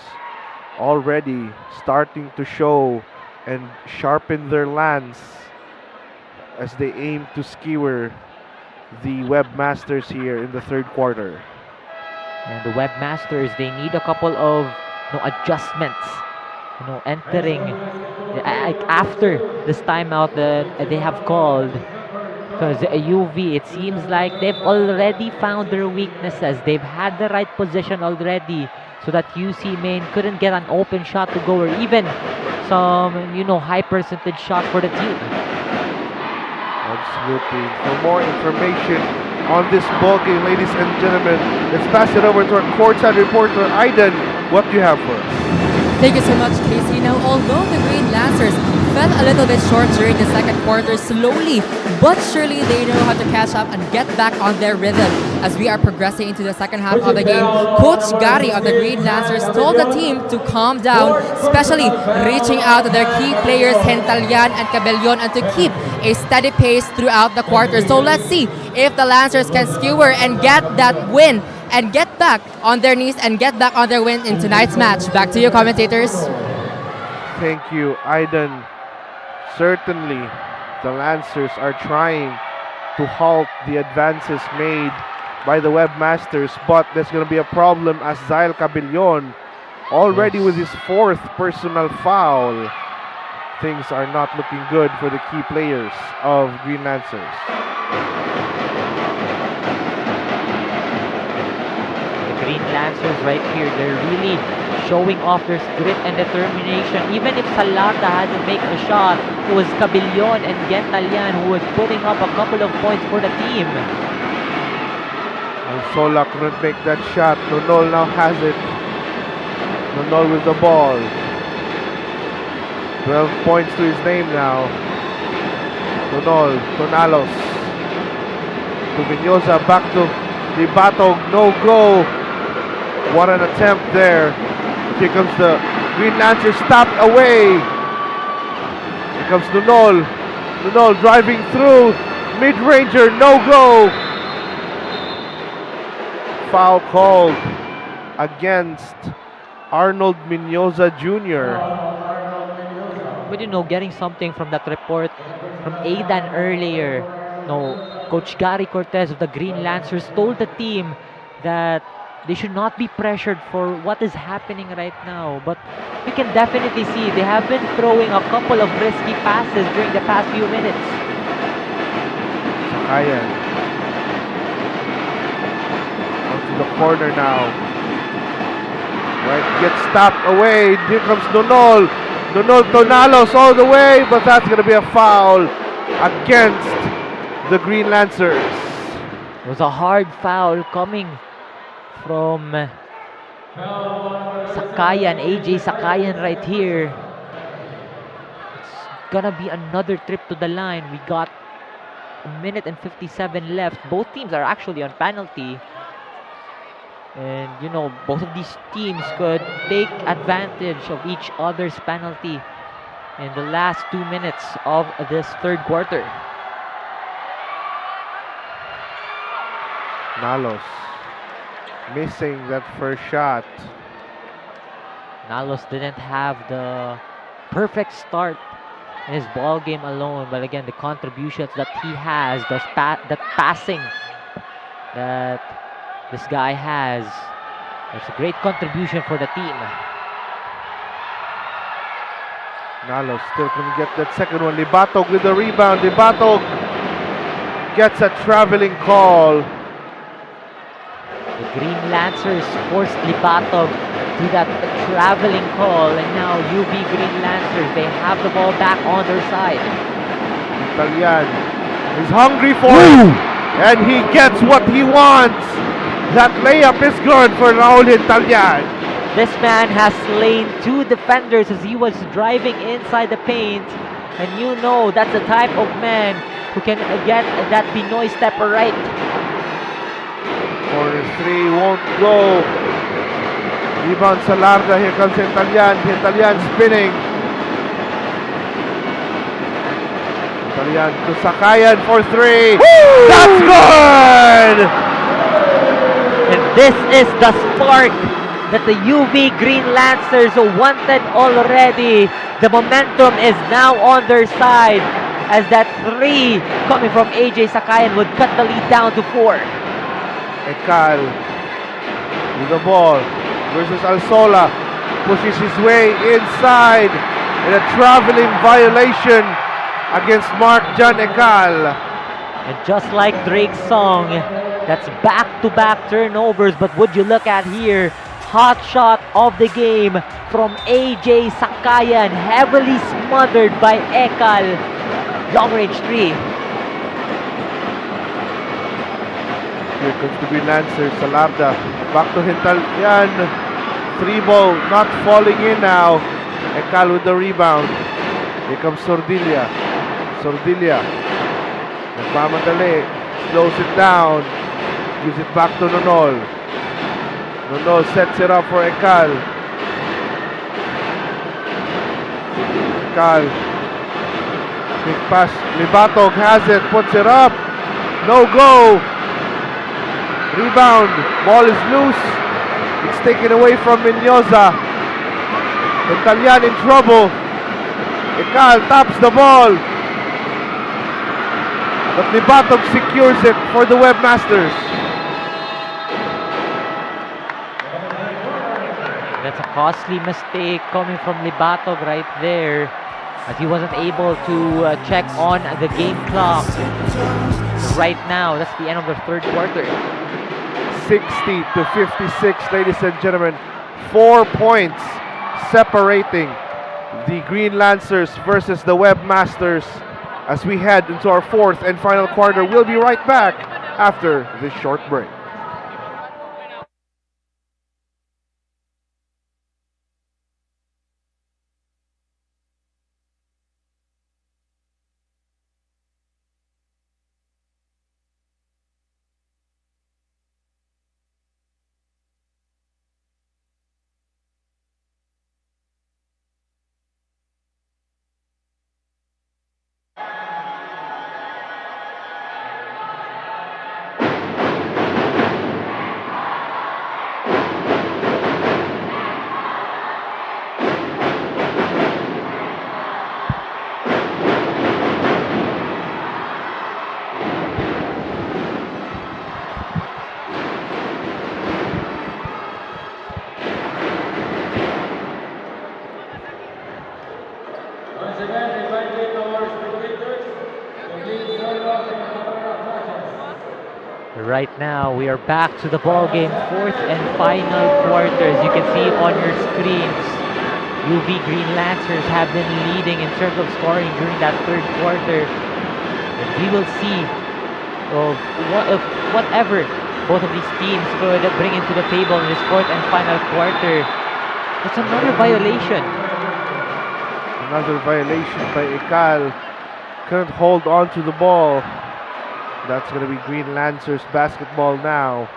Already starting to show and sharpen their lance as they aim to skewer the Webmasters here in the third quarter. And the Webmasters, they need a couple of adjustments, entering after this timeout that they have called. Because UV, it seems like they've already found their weaknesses. They've had the right position already, so that UC main couldn't get an open shot to go, or even some, high percentage shot for the team. Absolutely. For more information on this ballgame, ladies and gentlemen, let's pass it over to our courtside reporter, Aiden. What do you have for us? Thank you so much, Casey. Now, although the Green Lancers fell a little bit short during the second quarter, slowly but surely they know how to catch up and get back on their rhythm. As we are progressing into the second half of the game, Coach Gary of the Green Lancers told the team to calm down, especially reaching out to their key players, Hintalyan and Cabellon, and to keep a steady pace throughout the quarter. So let's see if the Lancers can skewer and get that win and get back on their knees and get back on their win in tonight's match. Back to you, commentators. Thank you, Aiden. Certainly, the Lancers are trying to halt the advances made by the Webmasters, but there's going to be a problem as Zyl Cabillon, already with his 4th personal foul. Things are not looking good for the key players of Green Lancers. Green Lancers right here, they're really showing off their grit and determination. Even if Salata hadn't made a shot, it was Cabillon and Gentalian who was putting up a couple of points for the team. Sola couldn't make that shot. Nonol now has it. Nonol with the ball. 12 points to his name now. Nonol, Tonalos. To Vinoza, back to Libatog, no go. What an attempt there. Here comes the Green Lancers, stopped away. Here comes Nunol. Nunol driving through. Mid-ranger, no go. Foul called against Arnold Mendoza Jr. But you know, getting something from that report from Aidan earlier, no, Coach Gary Cortez of the Green Lancers told the team that they should not be pressured for what is happening right now. But we can definitely see they have been throwing a couple of risky passes during the past few minutes. Sakayan. Onto the corner now. Right, gets stopped away. Here comes Nonol. Nonol Tonalos all the way, but that's going to be a foul against the Green Lancers. It was a hard foul coming from Sakayan, AJ Sakayan right here. It's gonna be another trip to the line. We got a minute and 57 left. Both teams are actually on penalty. And you know, both of these teams could take advantage of each other's penalty in the last 2 minutes of this third quarter. Nalos missing that first shot. Nalos didn't have the perfect start in his ball game alone, but again, the contributions that he has, that passing that this guy has, it's a great contribution for the team. Nalos still can get that second one. Libatog with the rebound. Libatog gets a traveling call. The Green Lancers forced Libatog to that traveling call, and now UV Green Lancers, they have the ball back on their side. Italian is hungry for it, and he gets what he wants. That layup is good for Raul Italian. This man has slain 2 defenders as he was driving inside the paint, and you know that's the type of man who can get that Pinoy stepper right. Corner 3 won't go. Rebound sa Larda. Here comes Italian. Italian spinning. Italian to Sakayan for 3. That's good! And this is the spark that the UV Green Lancers wanted already. The momentum is now on their side as that 3 coming from AJ Sakayan would cut the lead down to 4. Ekal with the ball versus Alsola. Pushes his way inside in a traveling violation against Mark John Ekal. And just like Drake's song, that's back-to-back turnovers. But would you look at here, hot shot of the game from AJ Sakayan, heavily smothered by Ekal. Long range 3. Here comes the Green Lancers. Salarda back to Hintalian. 3 ball not falling in now. Ekal with the rebound. Here comes Sordilla. Sordilla nagmamadali, slows it down, gives it back to Nonol. Nonol sets it up for Ekal. Ekal, big pass. Libatog has it, puts it up. No go. Rebound. Ball is loose. It's taken away from Mendoza. Italian in trouble. Ekal taps the ball. But Libatog secures it for the Webmasters. That's a costly mistake coming from Libatog right there, as he wasn't able to check on the game clock. Right now, that's the end of the third quarter. 60 to 56, ladies and gentlemen. 4 points separating the Green Lancers versus the Webmasters as we head into our fourth and final quarter. We'll be right back after this short break. Right now, we are back to the ball game, fourth and final quarter. As you can see on your screens, UV Green Lancers have been leading in terms of scoring during that third quarter. And we will see of whatever both of these teams could bring into the table in this fourth and final quarter. It's another violation. Another violation by 𝐂𝐶𝐒. Couldn't hold on to the ball. That's going to be Green Lancers basketball now.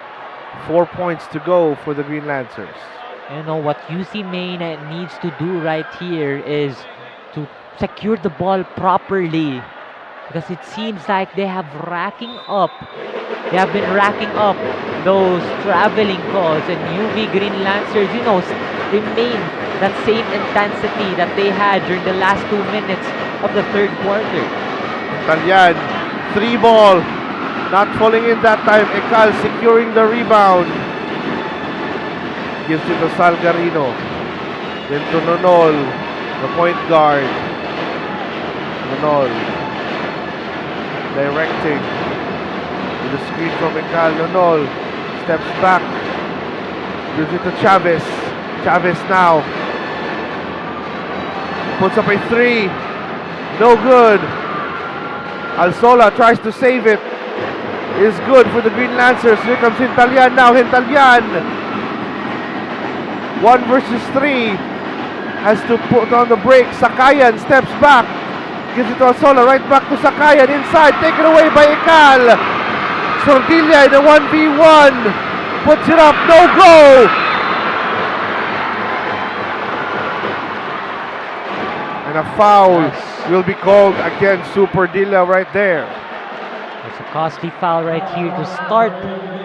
4 points to go for the Green Lancers. You know what UC Main needs to do right here is to secure the ball properly, because it seems like they have been racking up those traveling calls, and UV Green Lancers, remain that same intensity that they had during the last 2 minutes of the third quarter. Talyan, 3 ball. Not falling in that time. 𝐂𝐶𝐒 securing the rebound. Gives it to Salgarino. Then to Nonol, the point guard. Nonol directing. With the screen from 𝐂𝐶𝐒. Nonol steps back. Gives it to Chavez. Chavez now. Puts up a 3. No good. Alzola tries to save it. Is good for the Green Lancers. Here comes Hintalyan now. Hintalyan, 1 versus 3, has to put on the break. Sakayan steps back, gives it to Alzola. Right back to Sakayan inside, taken away by 𝐂𝐶𝐒. Sordilla in a 1v1, puts it up, no go. And a foul will be called against Superdilla right there. It's a costly foul right here to start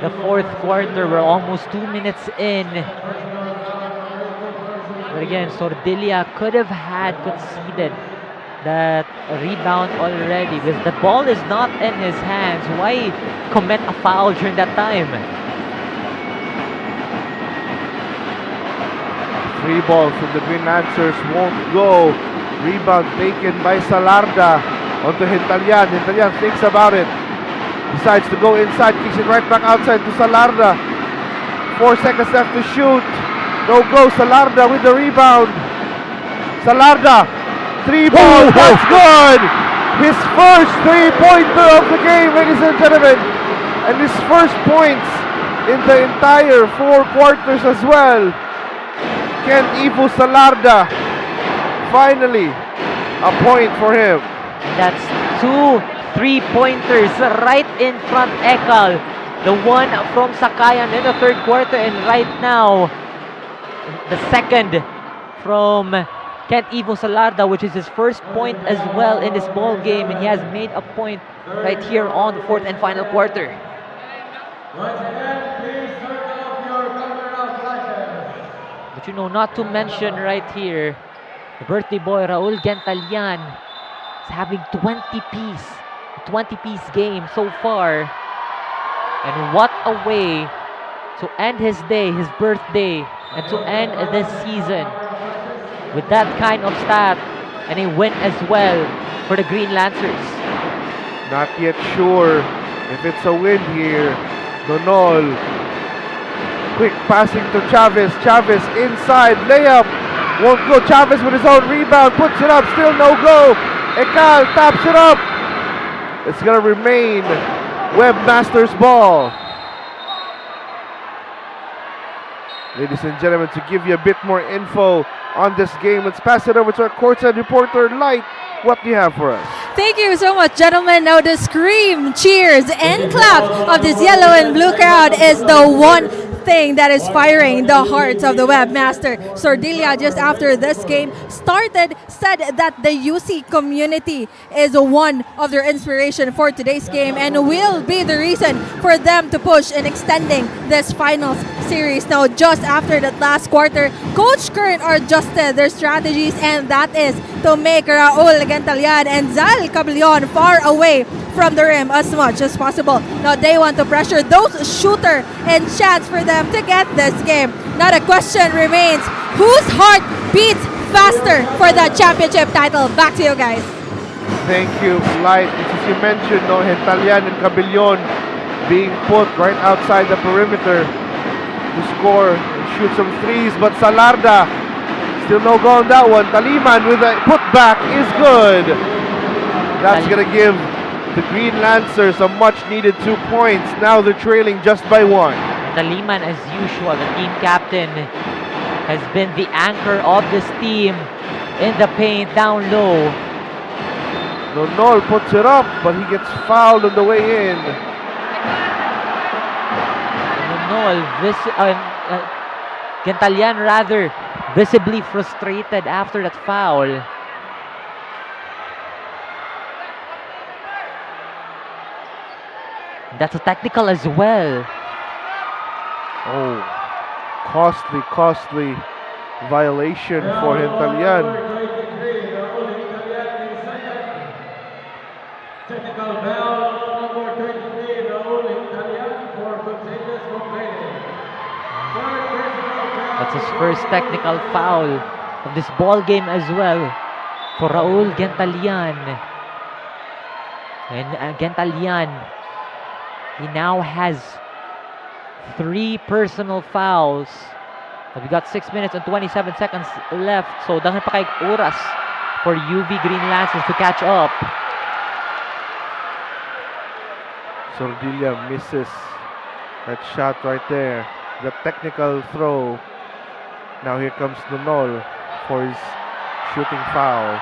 the fourth quarter. We're almost 2 minutes in. But again, Sordilla could have had conceded that rebound already, because the ball is not in his hands. Why commit a foul during that time? 3 balls from the Green Lancers won't go. Rebound taken by Salarda onto Hintalyan. Hintalyan thinks about it. Decides to go inside, kicks it right back outside to Salarda. 4 seconds left to shoot. No go. Salarda with the rebound. Salarda, 3 balls, that's good! His first 3-pointer of the game, ladies and gentlemen. And his first points in the entire 4 quarters as well. 𝐂𝐶𝐒 Salarda, finally a point for him. That's 2 3-pointers right in front 𝐂𝐶𝐒. The one from Sakayan in the third quarter, and right now the second from 𝐂𝐶𝐒 Salarda, which is his first point as well in this ball game, and he has made a point right here on the fourth and final quarter. But not to mention right here, the birthday boy Raul Gentalian is having 20-piece game so far. And what a way to end his day, his birthday, and to end this season with that kind of stat and a win as well for the Green Lancers. Not yet sure if it's a win here. Nonol, quick passing to Chavez. Chavez inside, layup, won't go. Chavez with his own rebound, puts it up, still no go. 𝐂𝐶𝐒 taps it up. It's gonna remain Webmasters ball. Ladies and gentlemen, to give you a bit more info on this game, let's pass it over to our courtside reporter, Light. What do you have for us? Thank you so much, gentlemen. Now the scream, cheers, and clap of this yellow and blue crowd is the one thing that is firing the hearts of the Webmaster. Sordilla, just after this game started, said that the UC community is one of their inspiration for today's game and will be the reason for them to push in extending this finals series. Now, just after that last quarter, Coach Kern adjusted their strategies, and that is to make Raul Gentalian and Zal Cabellon far away from the rim as much as possible. Now they want to pressure those shooter and chance for them to get this game. Now the question remains, whose heart beats faster for the championship title? Back to you guys. Thank you, Light. As you mentioned, Gentalian and Cabellon being put right outside the perimeter to score and shoot some threes, but Salarda still no go on that one. Taliman with a putback is good. That's going to give the Green Lancers a much needed 2 points. Now they're trailing just by 1. Taliman, as usual, the team captain, has been the anchor of this team in the paint down low. Nonol puts it up, but he gets fouled on the way in. Nonol, Ghentalian rather, visibly frustrated after that foul. That's a technical as well. Oh, costly violation for Ghentalian. Technical foul number 23, Raul Ghentalian for continuous complaining. That's his first technical foul of this ball game as well for Raul Ghentalian. And Ghentalian, he now has 3 personal fouls. We got 6 minutes and 27 seconds left. So dahil pa kay oras for UV Green Lancers to catch up. Sordilla misses that shot right there. The technical throw. Now here comes Nonol for his shooting foul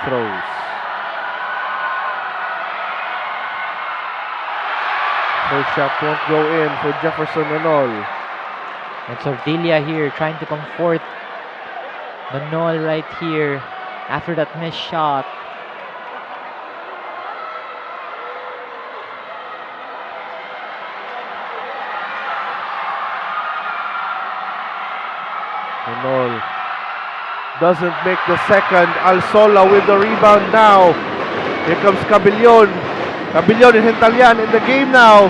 throws. First shot won't go in for Jefferson Nonol. And Sordilla here trying to comfort Nonol right here after that missed shot. Nonol doesn't make the second. Alsola with the rebound now. Here comes Cabillon. Cabillon and Ghentalian in the game now.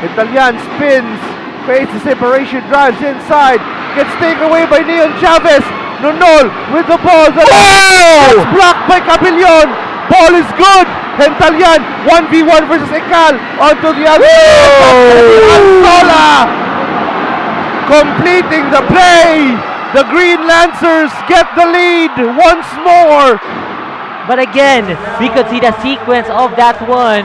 Ghentalian spins, creates the separation, drives inside, gets taken away by Neon Chavez. Nonol with the ball. It's blocked by Cabillon. Ball is good. Ghentalian 1v1 versus Ekal. Onto the other. Alsola completing the play. The Green Lancers get the lead once more. But again, we could see the sequence of that one.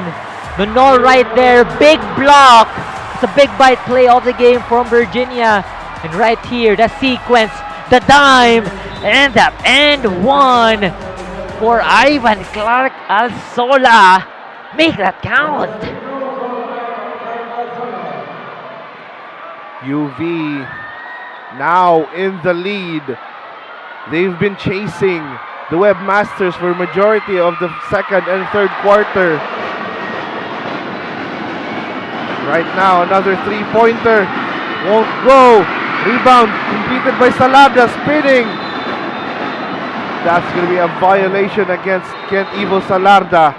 Nonol right there, big block. It's a big bite play of the game from Virginia. And right here, the sequence, the dime, and the end one for Ivan Clark Alsola. Make that count. UV now in the lead. They've been chasing the Webmasters for majority of the second and third quarter. Right now, another three-pointer won't go. Rebound completed by Salada, spinning. That's going to be a violation against Ghent-Evo Salarda.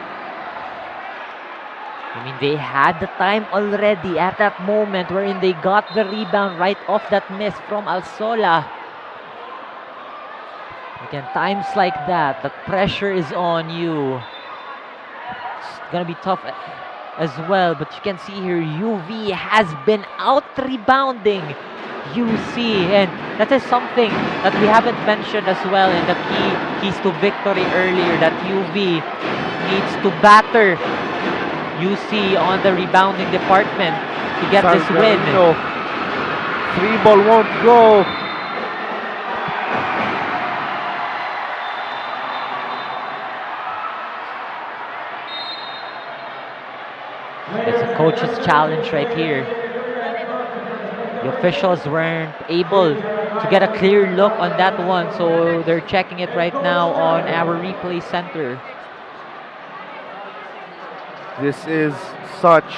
I mean, they had the time already at that moment wherein they got the rebound right off that miss from Alsola. Again, times like that, the pressure is on you. It's gonna be tough as well, but you can see here UV has been out-rebounding UC, and that is something that we haven't mentioned as well in the keys to victory earlier, that UV needs to batter UC on the rebounding department to get this win. Three ball won't go. It's a coach's challenge right here. The officials weren't able to get a clear look on that one, so they're checking it right now on our replay center. This is such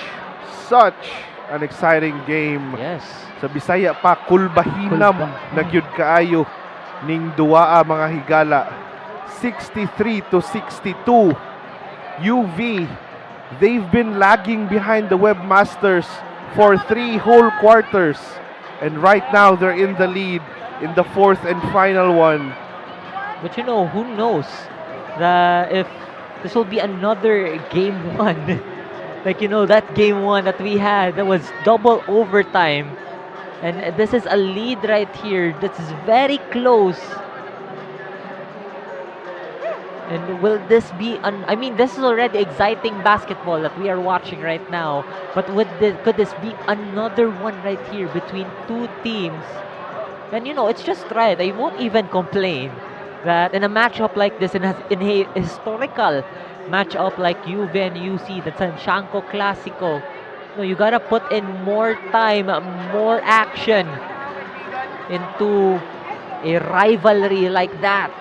an exciting game. Yes. Sa Bisaya pa, kulbahinam na gyud kaayo ning duaa mga higala. 63-62. UV, they've been lagging behind the Webmasters for 3 whole quarters. And right now, they're in the lead in the fourth and final one. But you know, who knows if this will be another game 1 Like, you know, that game one that we had, that was double overtime. And this is a lead right here. This is very close. And will this be I mean, this is already exciting basketball that we are watching right now. But could this be another one right here between two teams? And you know, it's just right. I won't even complain that in a matchup like this, in a historical matchup like UV and UC, that's a 𝐂𝐄𝐄𝐒𝐀𝐅𝐈 Clásico. No, you gotta put in more time, more action into a rivalry like that.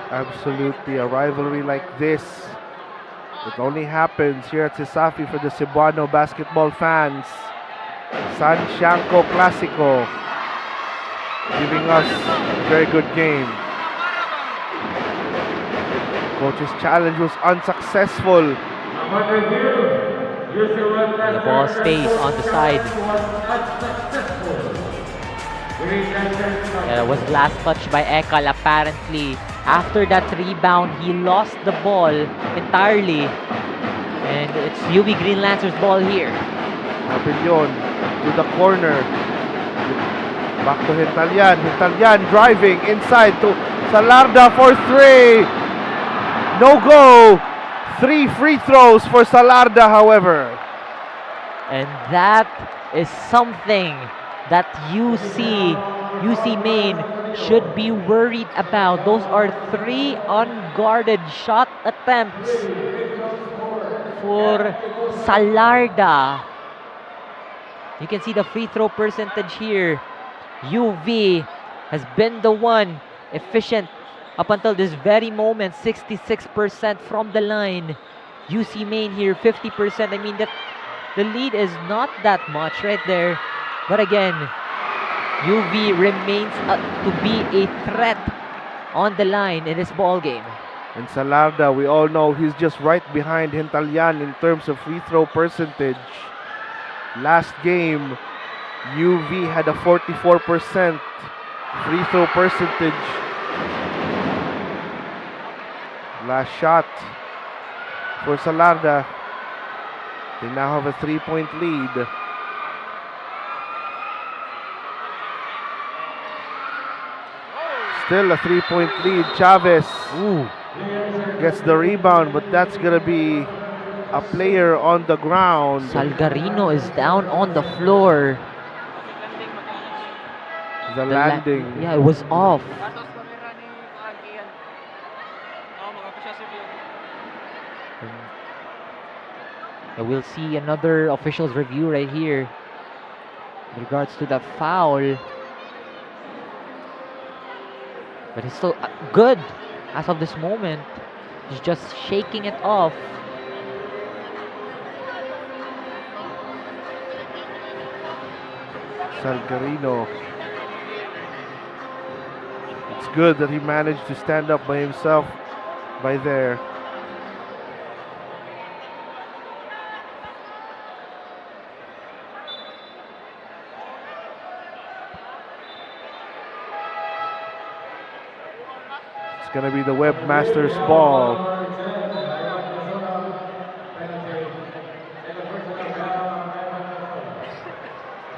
Absolutely, a rivalry like this. It only happens here at CESAFI for the Cebuano basketball fans. San 𝐂𝐄𝐒𝐂 Clásico, giving us a very good game. Coach's challenge was unsuccessful. The ball stays on the side. That was last touched by Ekal apparently. After that rebound, he lost the ball entirely. And it's UV Green Lancers ball here. Pavilion to the corner. Back to Hintalyan. Hintalyan driving inside to Salarda for three. No go. 3 free throws for Salarda, however. And that is something that UC Main should be worried about. Those are 3 unguarded shot attempts for Salarda. You can see the free throw percentage here. UV has been the one efficient up until this very moment. 66% from the line. UC Main here 50%. I mean, that the lead is not that much right there. But again, UV remains to be a threat on the line in this ball game. And Salarda, we all know he's just right behind Hintalyan in terms of free throw percentage. Last game, UV had a 44% free throw percentage. Last shot for Salarda. They now have a 3-point lead. Still a 3-point lead. Chavez gets the rebound, but that's going to be a player on the ground. Salgarino is down on the floor. The landing. Yeah, it was off. And we'll see another official's review right here in regards to the foul. But he's still good as of this moment. He's just shaking it off. Salgarino. It's good that he managed to stand up by himself by there. It's going to be the Webmasters ball.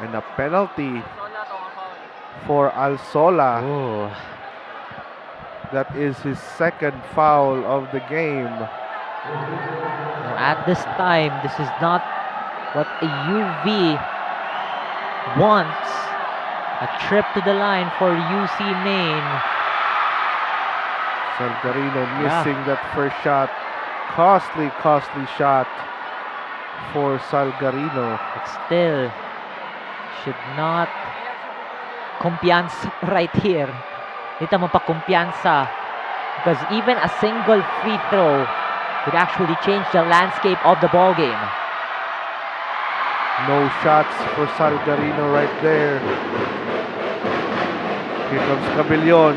And a penalty for Alsola. Oh. That is his second foul of the game. At this time, this is not what a UV wants. A trip to the line for UC Main. Salgarino missing that first shot. Costly shot for Salgarino. But still, should not kumpiyansa right here. Dito mo pa kumpiyansa. Because even a single free throw could actually change the landscape of the ball game. No shots for Salgarino right there. Here comes Cabellon.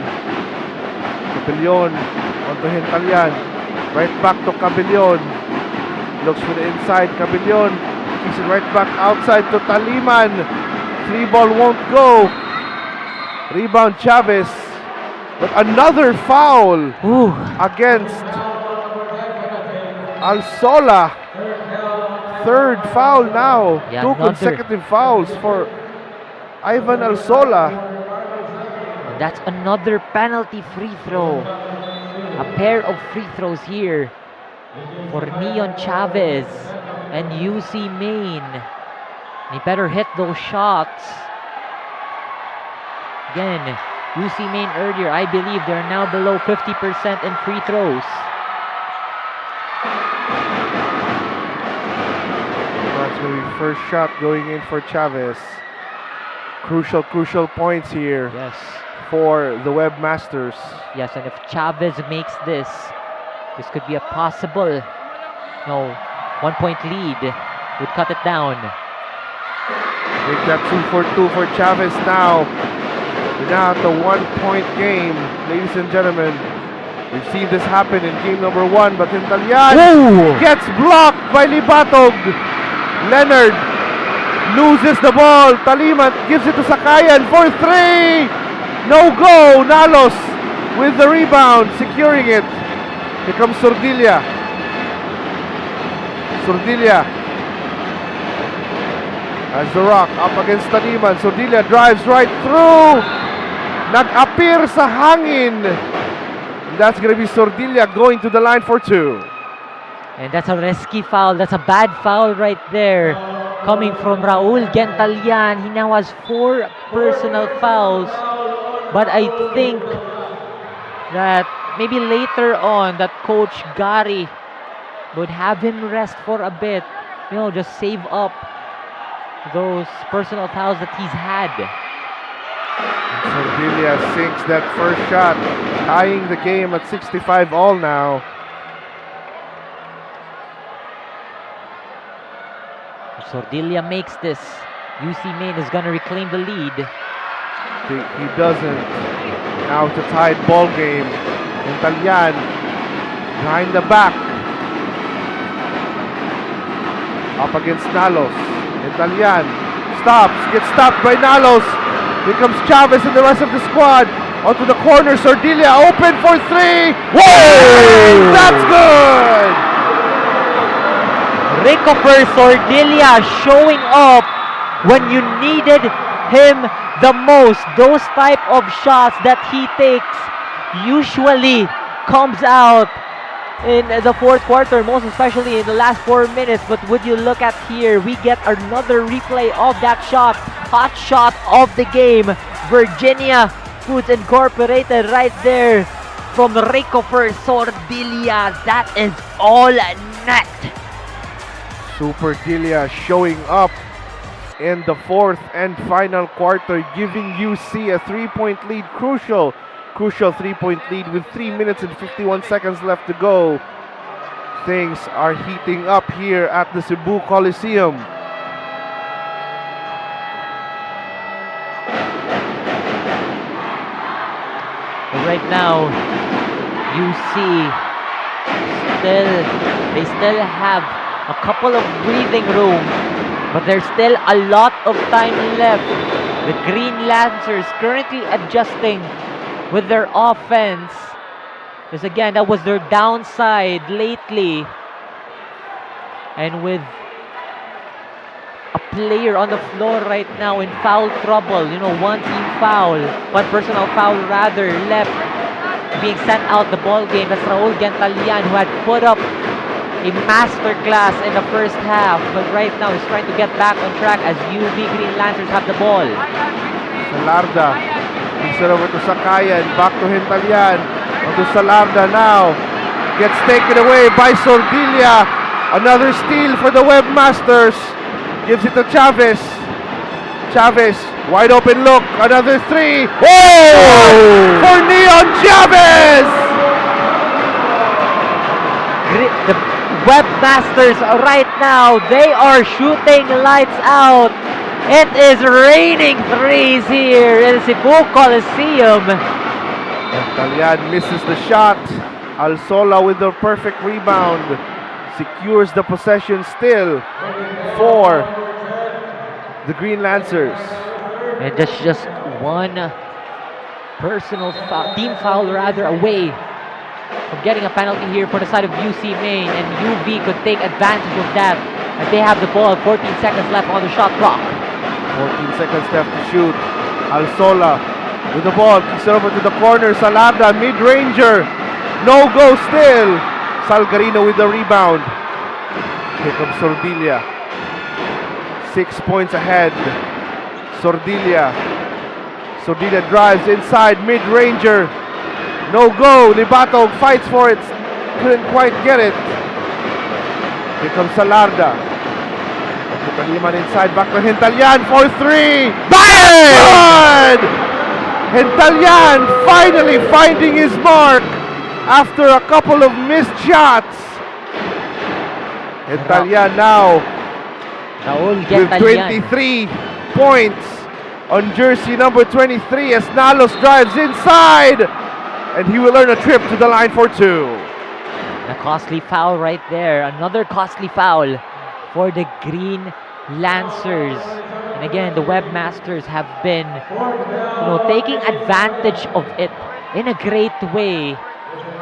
Cabellon onto Hintalyan. Right back to Cabellon. Looks for the inside. Cabellon kicks it right back outside to Taliman. 3-ball won't go. Rebound Chavez. But another foul against Alzola. Third foul now. Yeah, Two consecutive fouls for Ivan Alzola. That's another penalty free throw. A pair of free throws here for Neon Chavez and UC Main. He better hit those shots. Again, UC Main earlier, I believe they're now below 50% in free throws. That's going to be first shot going in for Chavez. Crucial points here. Yes. For the Webmasters. Yes, and if Chavez makes this could be a possible 1-point lead. Would cut it down. Make that 2-for-2 for Chavez now. We're now at the 1-point game, ladies and gentlemen. We've seen this happen in game number 1, but Hintalyan gets blocked by Libatog. Leonard loses the ball. Taliman gives it to Sakayan for 3. No go. Nalos with the rebound, securing it. Here comes Sordilla. Sordilla has the rock up against Taliman. Sordilla drives right through. Nag-appear sa hangin. That's going to be Sordilla going to the line for 2. And that's a risky foul. That's a bad foul right there. Coming from Raul Gentalian. He now has 4 personal fouls. But I think that maybe later on that Coach Gary would have him rest for a bit. Just save up those personal fouls that he's had. Sordilla sinks that first shot, tying the game at 65 all now. If Sordilla makes this, UC Main is going to reclaim the lead. He doesn't. Now it's a tied ball game. Hintalyan behind the back. Up against Nalos. Hintalyan stops, gets stopped by Nalos. Here comes Chavez and the rest of the squad. Onto the corner, Sordilla open for 3. Whoa! That's good! Ricoper Sordilla showing up when you needed him the most. Those type of shots that he takes usually comes out in the fourth quarter, most especially in the last 4 minutes. But would you look at here, we get another replay of that shot. Hot shot of the game. Virginia Foods Incorporated right there from Ricoper Sordilla. That is all net. Super Dilia showing up in the fourth and final quarter, giving UC a 3-point lead. Crucial 3-point lead with 3 minutes and 51 seconds left to go. Things are heating up here at the Cebu Coliseum. Right now, UC they still have a couple of breathing room, but there's still a lot of time left. The Green Lancers currently adjusting with their offense, because again, that was their downside lately. And with a player on the floor right now in foul trouble, one team foul, one personal foul rather, left being sent out the ball game. That's Raul Gentalian, who had put up a masterclass in the first half, but right now he's trying to get back on track as UV Green Lancers have the ball. Salarda, gives it over to Sakayan, back to Hintalyan, onto Salarda now, gets taken away by Sordilla. Another steal for the Webmasters, gives it to Chavez. Chavez, wide open look, another 3. Oh! For Neon Chavez! The Webmasters right now, they are shooting lights out. It is raining threes here in Cebu Coliseum. Talyan misses the shot. Alzola with the perfect rebound secures the possession still for the Green Lancers. And that's just one personal foul, team foul rather, away from getting a penalty here for the side of UC Main, and UV could take advantage of that. And they have the ball, 14 seconds left on the shot clock. 14 seconds left to shoot. Alsola with the ball, kicks it over to the corner. Salada, mid-ranger. No go still. Salgarino with the rebound. Here comes Sordilia. 6 points ahead. Sordilia drives inside, mid-ranger. No go. Libato fights for it. Couldn't quite get it. Here comes Salarda. Kaliman inside, back to Hintalyan for 3. Bang! Good! Hintalyan finally finding his mark after a couple of missed shots. Hintalyan now with 23 points on jersey number 23 as Nalos drives inside, and he will earn a trip to the line for 2. A costly foul right there. Another costly foul for the Green Lancers. And again, the Webmasters have been, taking advantage of it in a great way.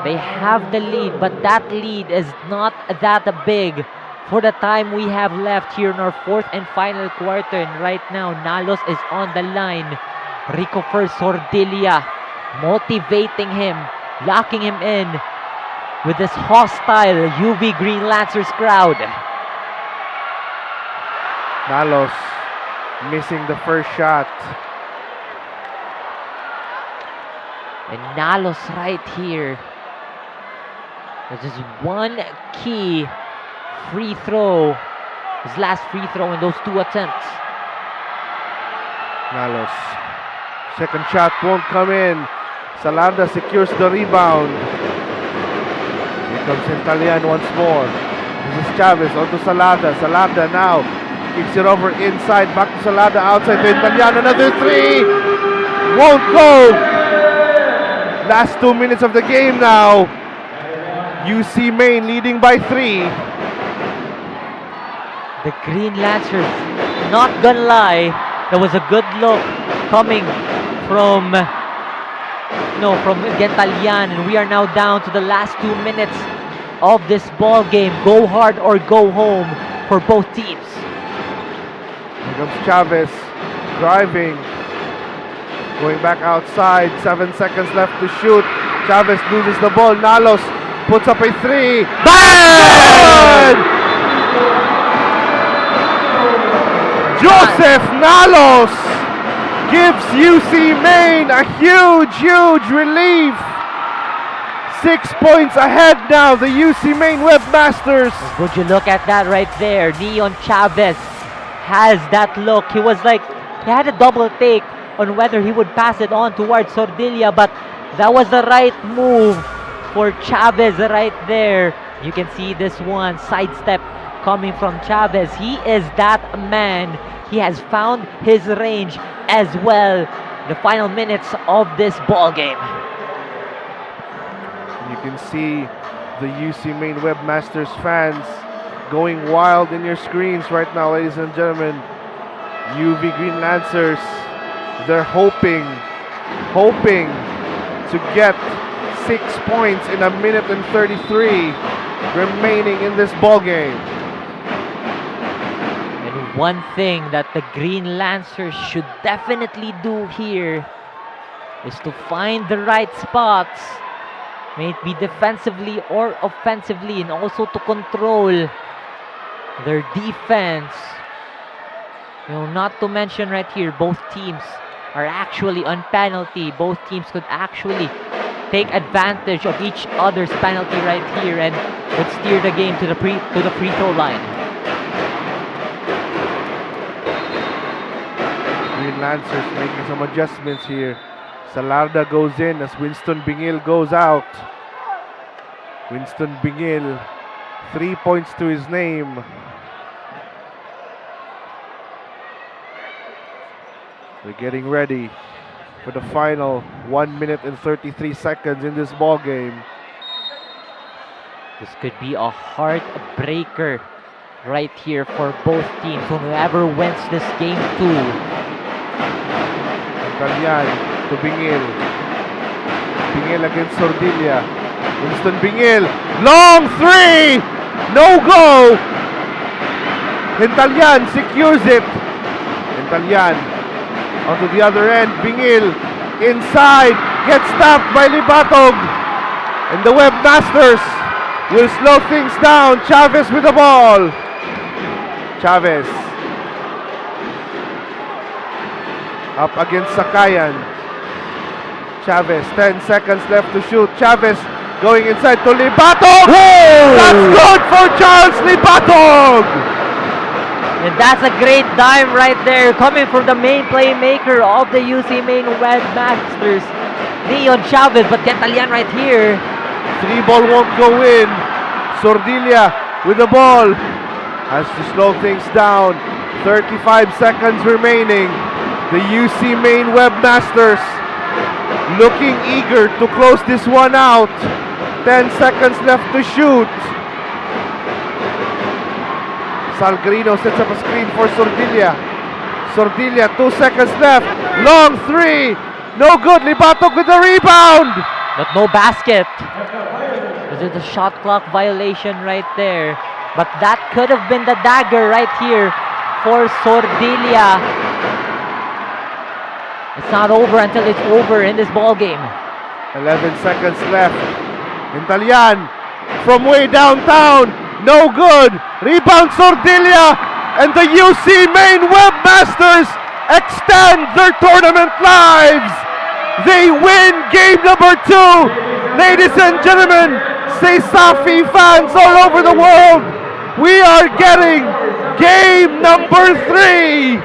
They have the lead, but that lead is not that big for the time we have left here in our fourth and final quarter. And right now, Nalos is on the line. Rico for Sordilia, motivating him, locking him in with this hostile UV Green Lancers crowd. Nalos missing the first shot. And Nalos right here. There's just one key free throw. His last free throw in those 2 attempts. Nalos. Second shot won't come in. Salada secures the rebound. Here comes Hintalyan once more. This is Chavez onto Salada. Salada now kicks it over inside. Back to Salada outside to Hintalyan. Another 3. Won't go. Last 2 minutes of the game now. UC Main leading by 3. The Green Lancers, not gonna lie, there was a good look coming from Hintalyan, and we are now down to the last 2 minutes of this ball game. Go hard or go home for both teams. Here comes Chavez driving, going back outside. 7 seconds left to shoot. Chavez loses the ball. Nalos puts up a 3. Bang! Joseph Nalos gives UC Main a huge relief. 6 points ahead now, the UC Main Webmasters. Would you look at that right there? Neon Chavez has that look. He was like, he had a double take on whether he would pass it on towards Sordilia, but that was the right move for Chavez right there. You can see this one sidestep coming from Chavez. He is that man. He has found his range as well. The final minutes of this ball game. You can see the UC Main Webmasters fans going wild in your screens right now, ladies and gentlemen. UV Green Lancers, they're hoping to get 6 points in 1 minute and 33 remaining in this ball game. And one thing that the Green Lancers should definitely do here is to find the right spots, may it be defensively or offensively, and also to control their defense. Not to mention right here, both teams are actually on penalty. Both teams could actually take advantage of each other's penalty right here and would steer the game to the free throw line. Green Lancers making some adjustments here. Salarda goes in as Winston Bingil goes out. Winston Bingil, 3 points to his name. They're getting ready for the final 1 minute and 33 seconds in this ball game. This could be a heartbreaker right here for both teams. Whoever wins this game too. Hintalyan to Bingil. Bingil against Sordilia. Winston Bingil. Long three! No go! Hintalyan secures it. Hintalyan onto the other end. Bingil inside. Gets stopped by Libatog. And the Webmasters will slow things down. Chavez with the ball. Chavez up against Sakayan. Chavez, 10 seconds left to shoot. Chavez going inside to Libatog. That's good for Charles Libatog. And that's a great dime right there, coming from the main playmaker of the UC main Webmasters, Leon Chavez. But Italian right here. 3 ball won't go in. Sordilla with the ball. Has to slow things down. 35 seconds remaining. The UC main Webmasters looking eager to close this one out. 10 seconds left to shoot. Salgarino sets up a screen for Sordilla. Sordilla, 2 seconds left. Long three. No good. Libatog with the rebound. But no basket. There's a shot clock violation right there. But that could have been the dagger right here for Sordilla. It's not over until it's over in this ball game. 11 seconds left. Hintalyan from way downtown. No good. Rebound Sordilla. And the UC main Webmasters extend their tournament lives. They win game number 2. Ladies and gentlemen, CESAFI fans all over the world, we are getting game number 3.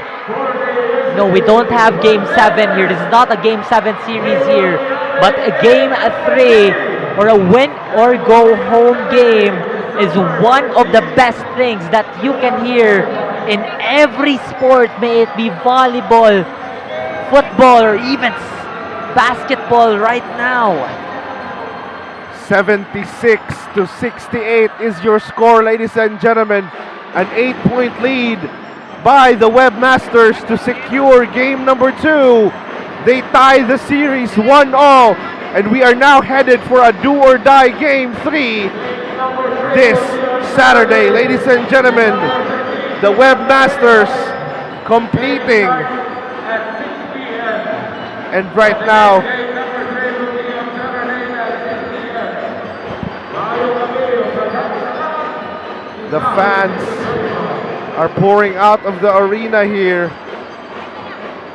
No, we don't have game 7 here. This is not a game 7 series here, but a game 3 or a win or go home game is one of the best things that you can hear in every sport, may it be volleyball, football, or even basketball right now. 76-68 is your score, ladies and gentlemen. An 8-point lead by the Webmasters to secure game number 2. They tie the series 1-all, and we are now headed for a do-or-die game 3 this Saturday. Ladies and gentlemen, the Webmasters completing, and right now the fans are pouring out of the arena here.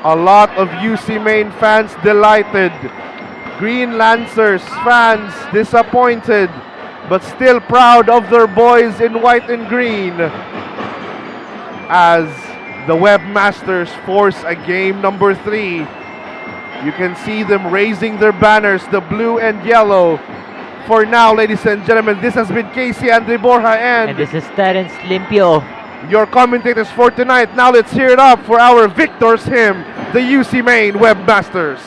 A lot of UC main fans delighted. Green Lancers fans disappointed, but still proud of their boys in white and green as the Webmasters force a game number 3. You can see them raising their banners, the blue and yellow. For now, ladies and gentlemen, this has been Casey Andre Borja and this is Terence Limpio, your commentators for tonight. Now let's hear it up for our victors hymn, the UC main Webmasters.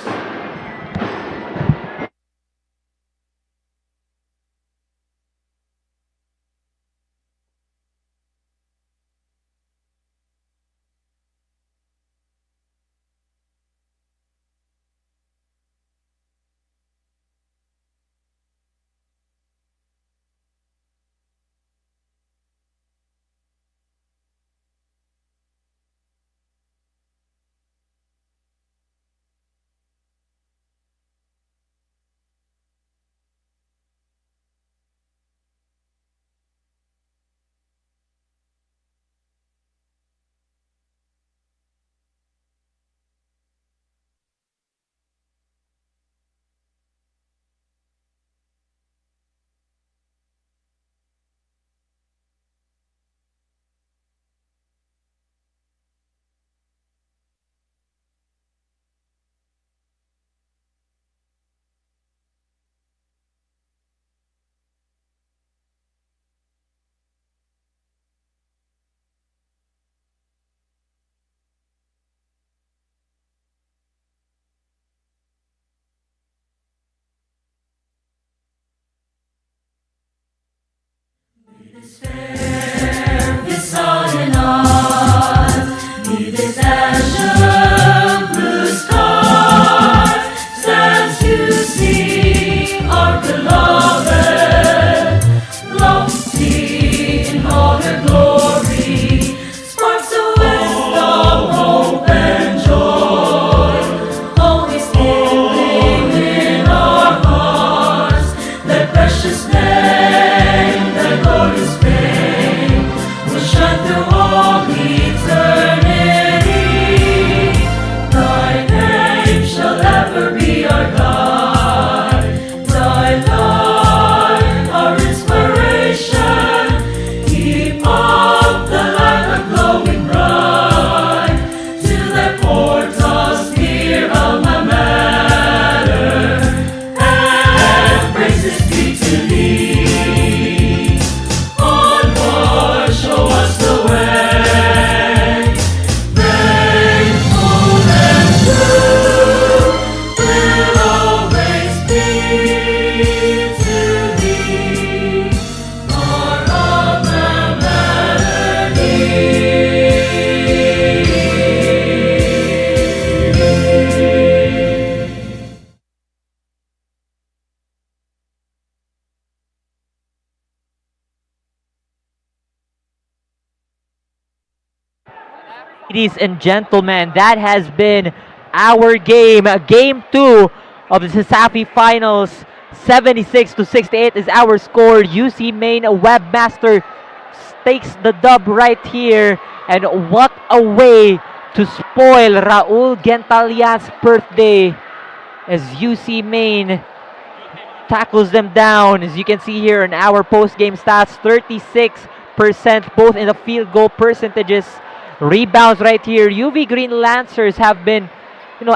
Ladies and gentlemen, that has been our game. Game 2 of the CESAFI Finals. 76-68 is our score. UC main Webmaster takes the dub right here. And what a way to spoil Raul Gentalian's birthday as UC main tackles them down. As you can see here in our post-game stats, 36% both in the field goal percentages. Rebounds right here. UV Green Lancers have been,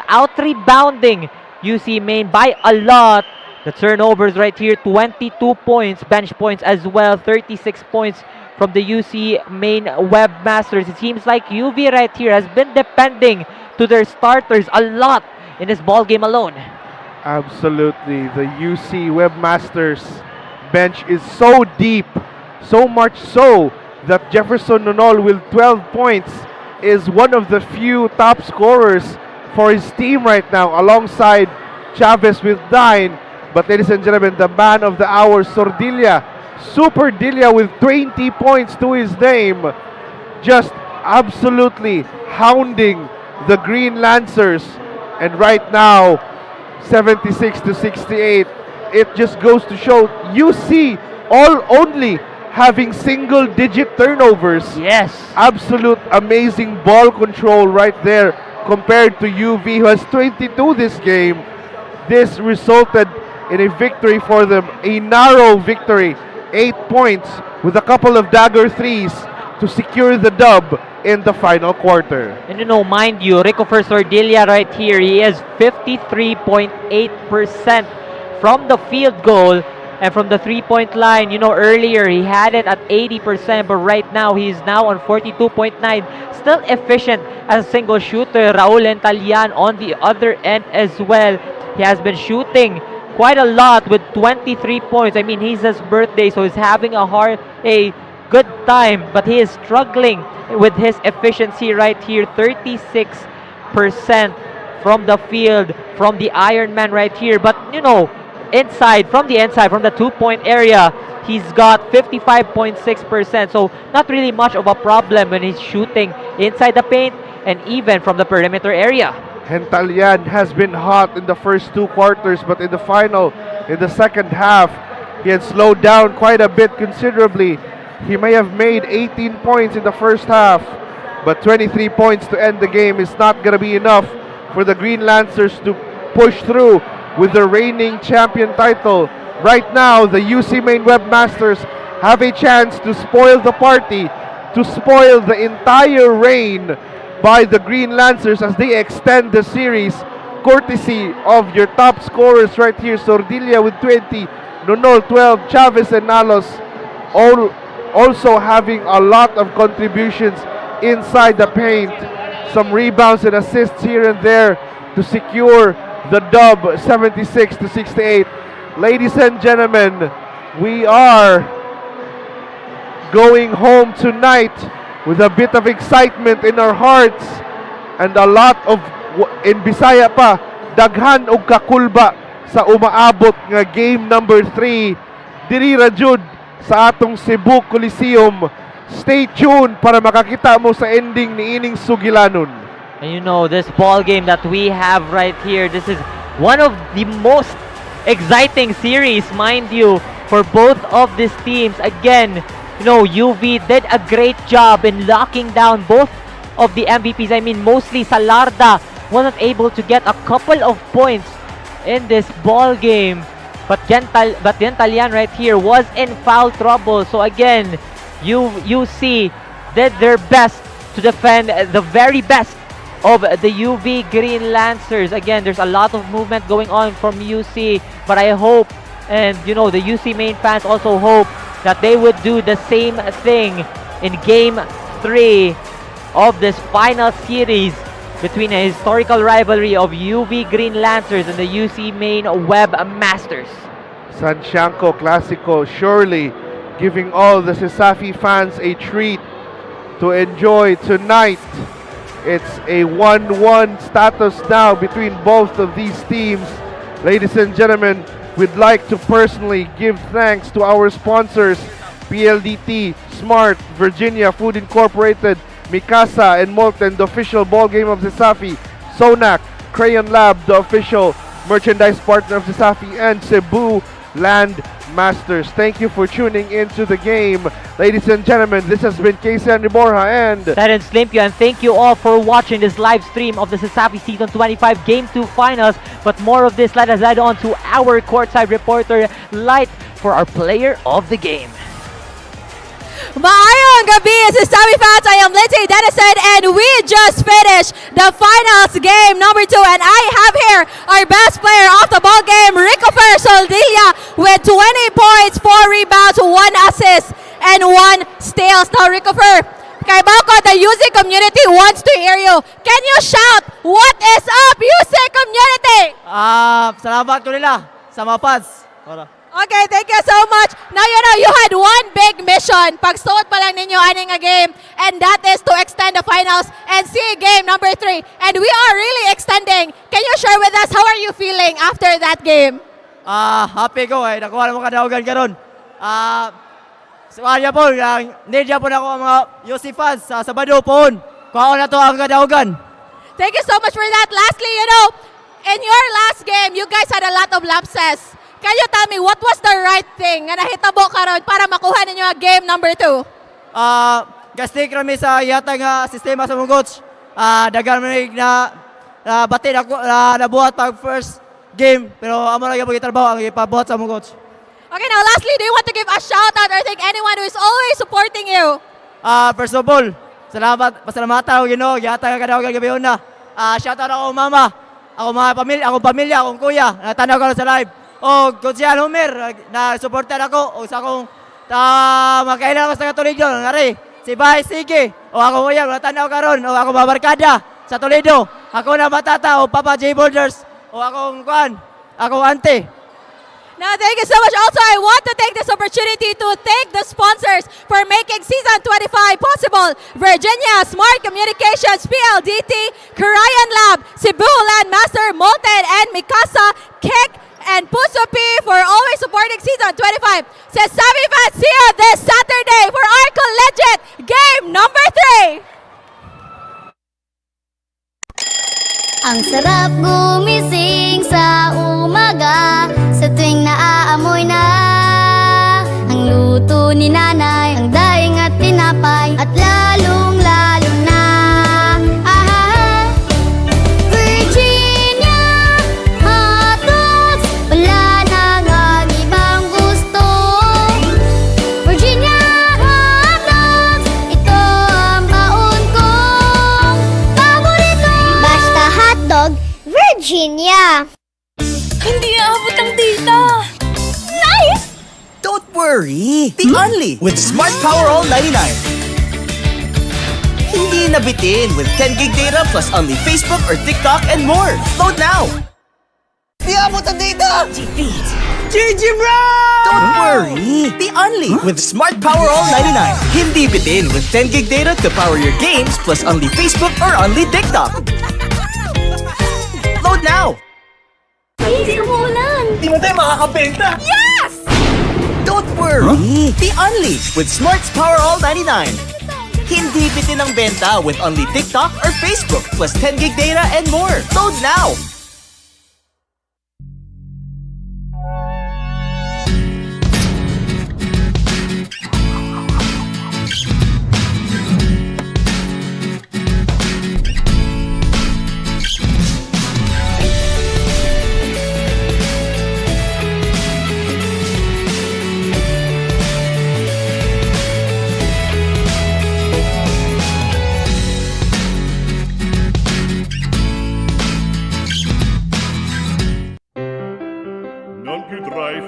out-rebounding UC main by a lot. The turnovers right here, 22 points, bench points as well, 36 points from the UC main Webmasters. It seems like UV right here has been depending to their starters a lot in this ball game alone. Absolutely. The UC Webmasters bench is so deep, so much so that Jefferson Nonol with 12 points is one of the few top scorers for his team right now, alongside Chavez with 9. But ladies and gentlemen, the man of the hour, Sordilla, Super Dilia with 20 points to his name, just absolutely hounding the Green Lancers. And right now, 76-68, it just goes to show UC only having single-digit turnovers. Yes. Absolute amazing ball control right there compared to UV, who has 22 this game. This resulted in a victory for them, a narrow victory, 8 points with a couple of dagger threes to secure the dub in the final quarter. And mind you, Rico Sordilia right here, he has 53.8% from the field goal and from the three-point line. Earlier he had it at 80%, but right now he's now on 42.9. Still efficient as a single shooter. Raul Entalian on the other end as well. He has been shooting quite a lot with 23 points. I mean, he's his birthday, so he's having a good time, but he is struggling with his efficiency right here. 36% from the field, from the Iron Man right here. But from the 2-point area, he's got 55.6%. So not really much of a problem when he's shooting inside the paint and even from the perimeter area. Hentalian has been hot in the first 2 quarters, but in the second half, he had slowed down quite a bit considerably. He may have made 18 points in the first half, but 23 points to end the game is not going to be enough for the Green Lancers to push through with the reigning champion title. Right now, the UC main Webmasters have a chance to spoil the party, to spoil the entire reign by the Green Lancers as they extend the series, courtesy of your top scorers right here. Sordilia with 20, Nonol 12, Chavez and Nalos all also having a lot of contributions inside the paint. Some rebounds and assists here and there to secure the dub, 76-68. Ladies and gentlemen, we are going home tonight with a bit of excitement in our hearts and a lot of, in Bisaya pa, daghan og kakulba sa umaabot nga game number 3 diri ra jud sa atong Cebu Coliseum. Stay tuned para makakita mo sa ending ni ining sugilanon. And this ball game that we have right here, this is one of the most exciting series, mind you, for both of these teams. Again, UV did a great job in locking down both of the MVPs. I mean, mostly Salarda wasn't able to get a couple of points in this ball game. But Gentalian right here was in foul trouble. So again, UC did their best to defend the very best of the UV Green Lancers. Again, there's a lot of movement going on from UC, but I hope, and the UC main fans also hope, that they would do the same thing in Game 3 of this final series between a historical rivalry of UV Green Lancers and the UC main Webmasters. Santiago Clásico surely giving all the CESAFI fans a treat to enjoy tonight. It's a 1-1 status now between both of these teams. Ladies and gentlemen, we'd like to personally give thanks to our sponsors, PLDT, Smart, Virginia Food Incorporated, Mikasa and Molten, the official ball game of CESAFI, Sonak, Crayon Lab, the official merchandise partner of CESAFI, and Cebu Land Masters. Thank you for tuning into the game. Ladies and gentlemen, this has been 𝐂𝐍 and Terence Limpio, and thank you all for watching this live stream of the CESAFI Season 25 Game 2 Finals. But more of this, let us head on to our courtside reporter, Light, for our player of the game. Maayong gabi, CESAFI fans. I am Lindsay Dennison, and we just finished the finals game number 2. And I have here our best player of the ball game, Ricofer Soldilla, with 20 points, 4 rebounds, 1 assist, and 1 steals. Now, Ricofer, kay Bauco, the UC community wants to hear you. Can you shout, what is up, UC community? Salamat ko nila sa mga fans. Okay, thank you so much. Now, you had one big mission. Pagsuot pa lang ninyo aning nga game, and that is to extend the finals and see game number 3. And we are really extending. Can you share with us, how are you feeling after that game? Happy ko eh. Nakuha naman kadaugan karon. Suwarya po, need po na ako ang mga UC fans sa Sabado po. Kuha na to ang kadaugan. Thank you so much for that. Lastly, in your last game, you guys had a lot of lapses. Can you tell me what was the right thing nga nahitabo karon para makuha ninyo ang game number 2? Gastik kami sa yatang sistema sa mga coach. Dagan man na bati na nabuhat pag first game, pero amo na gyud trabaho ang ipabuhat sa mga coach. Okay, now lastly, do you want to give a shout out or thank anyone who is always supporting you? First of all, pasalamatan ako Ginoo, yatang kadaugan gabi una. Shout out ako mama, ako mga pamilya, akong kuya, natanaw ko sa live. O Coach Homer, na-supportan ako. O sa akong makailan ako sa Toledo. Ngari, si Bay Sige. O ako kuya, natanaw karon. O ako mabarkada sa Toledo. Ako na matata. O Papa J. Boulders. O akong ante. Now, thank you so much. Also, I want to take this opportunity to thank the sponsors for making Season 25 possible. Virginia, Smart Communications, PLDT, Crayon Lab, Cebu Land Master, Molten, and Mikasa, 𝐂𝐿, and Puso P for always supporting Season 25. CESAFI fans, see you this Saturday for our collegiate game number 3. Ang sarap gumising sa umaga, sa tuwing naaamoy na ang luto ni nanay, ang daing at tinapay, at lalong-lalo na Virginia hotdogs, wala nang ang ibang gusto. Virginia hotdogs, ito ang baon kong paborito. Basta hotdog, Virginia. Hindi aabot ang data. Nice! Don't worry, the only with Smart Power All 99. Hindi nabitin with 10 gig data plus only Facebook or TikTok and more. Load now! Di abot ang data! GG bro! Don't worry, the only with Smart Power All 99. Hindi bitin with 10 gig data to power your games plus only Facebook or only TikTok. Load now! Easy umulan. Di mo tayo makakabenta! Yes! Don't worry, the only with Smart's Power All 99. Hindi bitin ang benta with only TikTok or Facebook plus 10 gig data and more. Load now!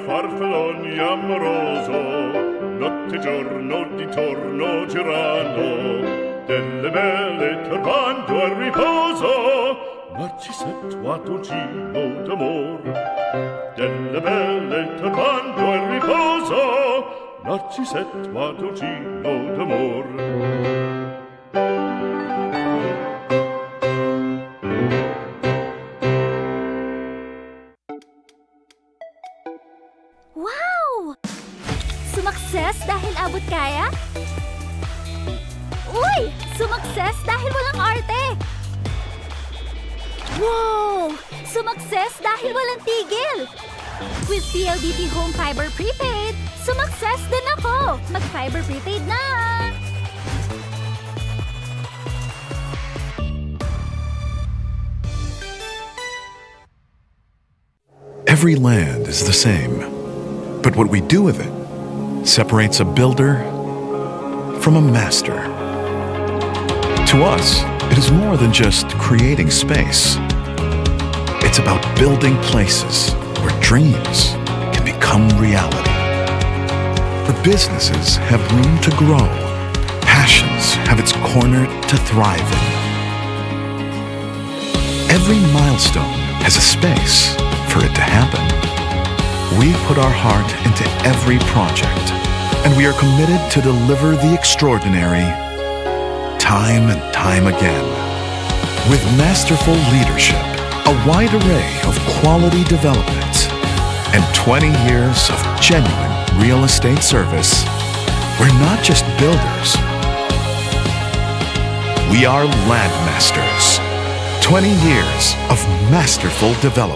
Farfalloni amoroso, notte giorno di torno girano, delle belle turbando al riposo, Narcisetto a dolcino d'amor. Delle belle turbando al riposo, Narcisetto a dolcino d'amor. Wow! Sumakses dahil abot kaya? Uy! Sumakses Sumakses dahil walang arte! Wow! Sumakses dahil walang tigil! With PLDT Home Fiber Prepaid, sumakses din ako! Mag-Fiber Prepaid na! Every land is the same, but what we do with it separates a builder from a master. To us, it is more than just creating space. It's about building places where dreams can become reality. Where businesses have room to grow, passions have its corner to thrive in. Every milestone has a space for it to happen. We put our heart into every project, and we are committed to deliver the extraordinary time and time again. With masterful leadership, a wide array of quality development, and 20 years of genuine real estate service, we're not just builders. We are landmasters. 20 years of masterful development.